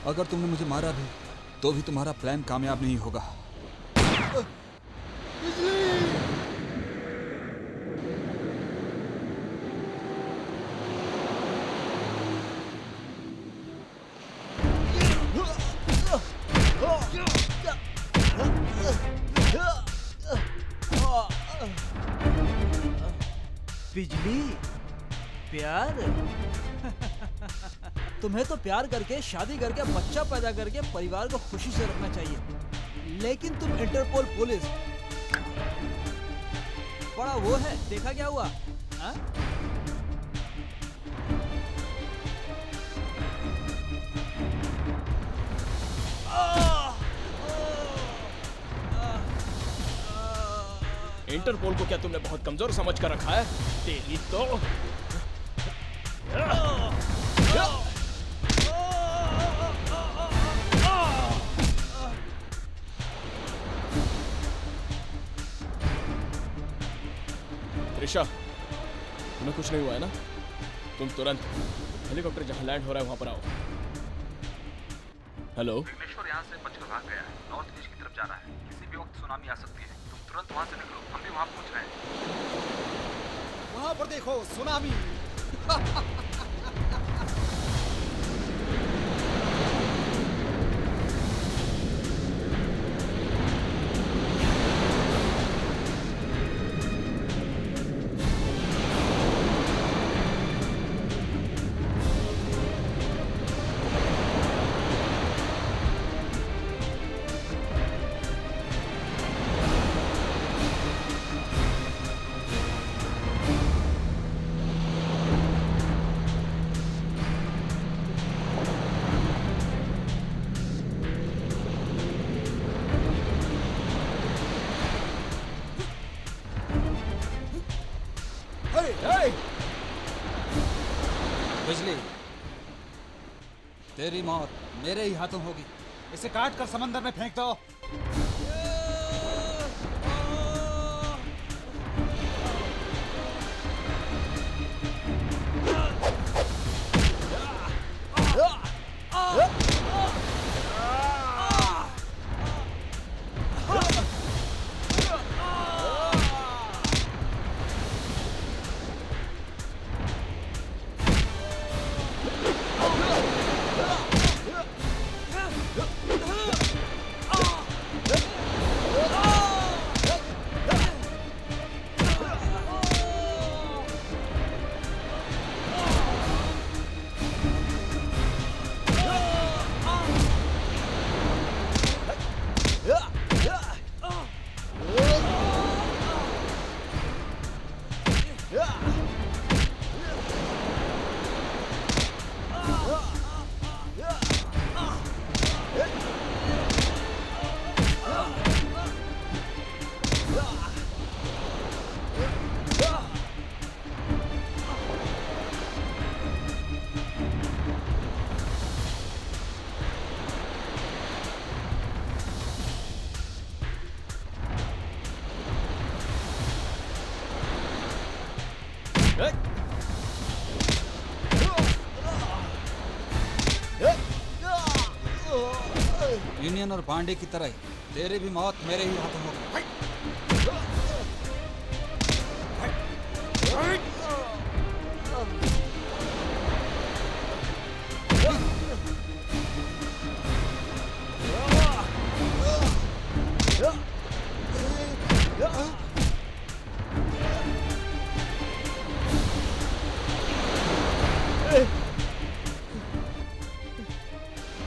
अगर तुमने मुझे मारा भी तो भी तुम्हारा प्लान कामयाब नहीं होगा। बिजली प्यार तुम्हें तो प्यार करके शादी करके बच्चा पैदा करके परिवार को खुशी से रखना चाहिए, लेकिन तुम इंटरपोल पुलिस बड़ा वो है, देखा क्या हुआ हा? इंटरपोल को क्या तुमने बहुत कमजोर समझ कर रखा है? तेरी तो त्रिशा, तुम्हें कुछ नहीं हुआ है ना? तुम तुरंत हेलीकॉप्टर जहां लैंड हो रहा है वहां पर आओ। हेलो, विघ्नेश्वर यहाँ से बचकर भाग गया है, नॉर्थ ईस्ट की तरफ जा रहा है। किसी भी वक्त सुनामी आ सकती है, तुम तुरंत वहाँ से निकलो, हम भी वहाँ पहुँच रहे हैं। वहाँ पर देखो सुनामी। बिजली, तेरी मौत मेरे ही हाथों होगी। इसे काट कर समंदर में फेंक दो। यूनियन और पांडे की तरह ही तेरी भी मौत मेरे ही हाथों होगी।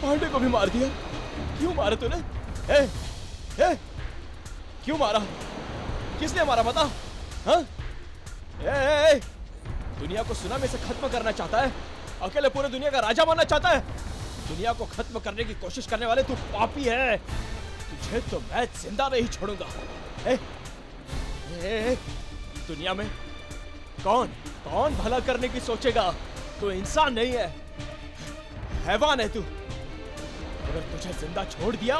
पांडे को भी मार दिया? क्यों मारा तूने? क्यों मारा? किसने मारा बता? हाँ? दुनिया को सुनामी से खत्म करना चाहता है? अकेले पूरे दुनिया का राजा बनना चाहता है? दुनिया को खत्म करने की कोशिश करने वाले तू पापी है। तुझे तो मैं जिंदा नहीं छोड़ूंगा। दुनिया में कौन भला करने की सोचेगा? तू इंसान नहीं है, हैवान है तू। अगर तुझे जिंदा छोड़ दिया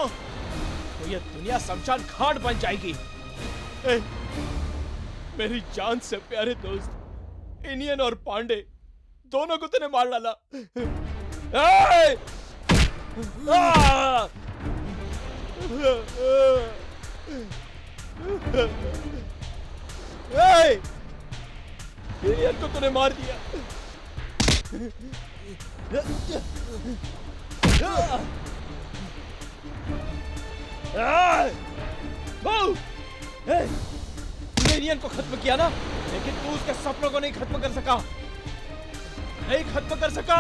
तो ये दुनिया शमशान घाट बन जाएगी। मेरी जान से प्यारे दोस्त इनियन और पांडे दोनों को तूने मार डाला। इनियन को तूने मार दिया। तूने एलियन को खत्म किया ना, लेकिन तू उसके सपनों को नहीं खत्म कर सका, नहीं खत्म कर सका।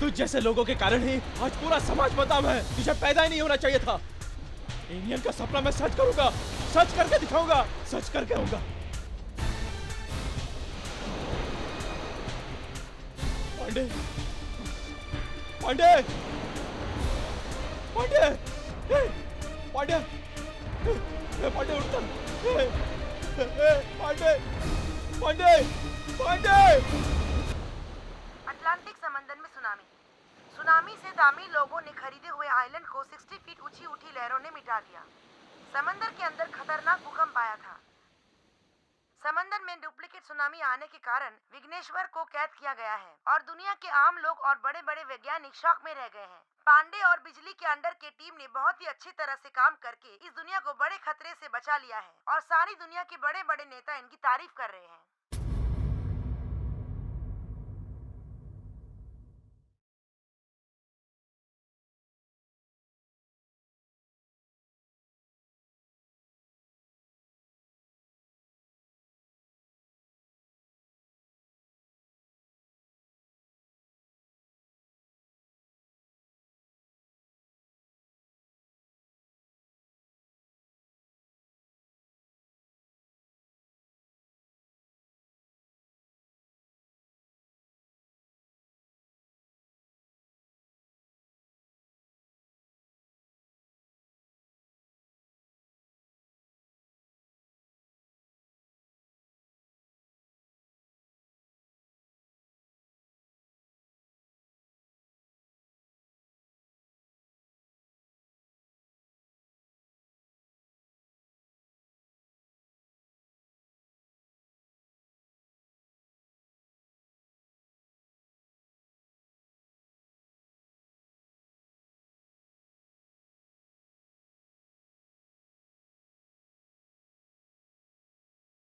तुझ जैसे लोगों के कारण ही आज पूरा समाज बदनाम है। तुझे पैदा ही नहीं होना चाहिए था। एलियन का सपना मैं सच करूंगा, सच करके दिखाऊंगा, सच करके आऊंगा। पांडे, पांडे, पांडे, पांडे, पांडे उठता, पांडे, पांडे, पांडे। अटलांटिक समंदर में सुनामी से दामी लोगों ने खरीदे हुए आइलैंड को 60 फीट ऊंची उठी लहरों ने मिटा दिया। समंदर के अंदर खतरनाक भूकंप आया था। समंदर में डुप्लीकेट सुनामी आने के कारण विघ्नेश्वर को कैद किया गया है और दुनिया के आम लोग और बड़े बड़े वैज्ञानिक शॉक में रह गए हैं। पांडे और बिजली के अंडर के टीम ने बहुत ही अच्छी तरह से काम करके इस दुनिया को बड़े खतरे से बचा लिया है और सारी दुनिया के बड़े बड़े नेता इनकी तारीफ कर रहे हैं।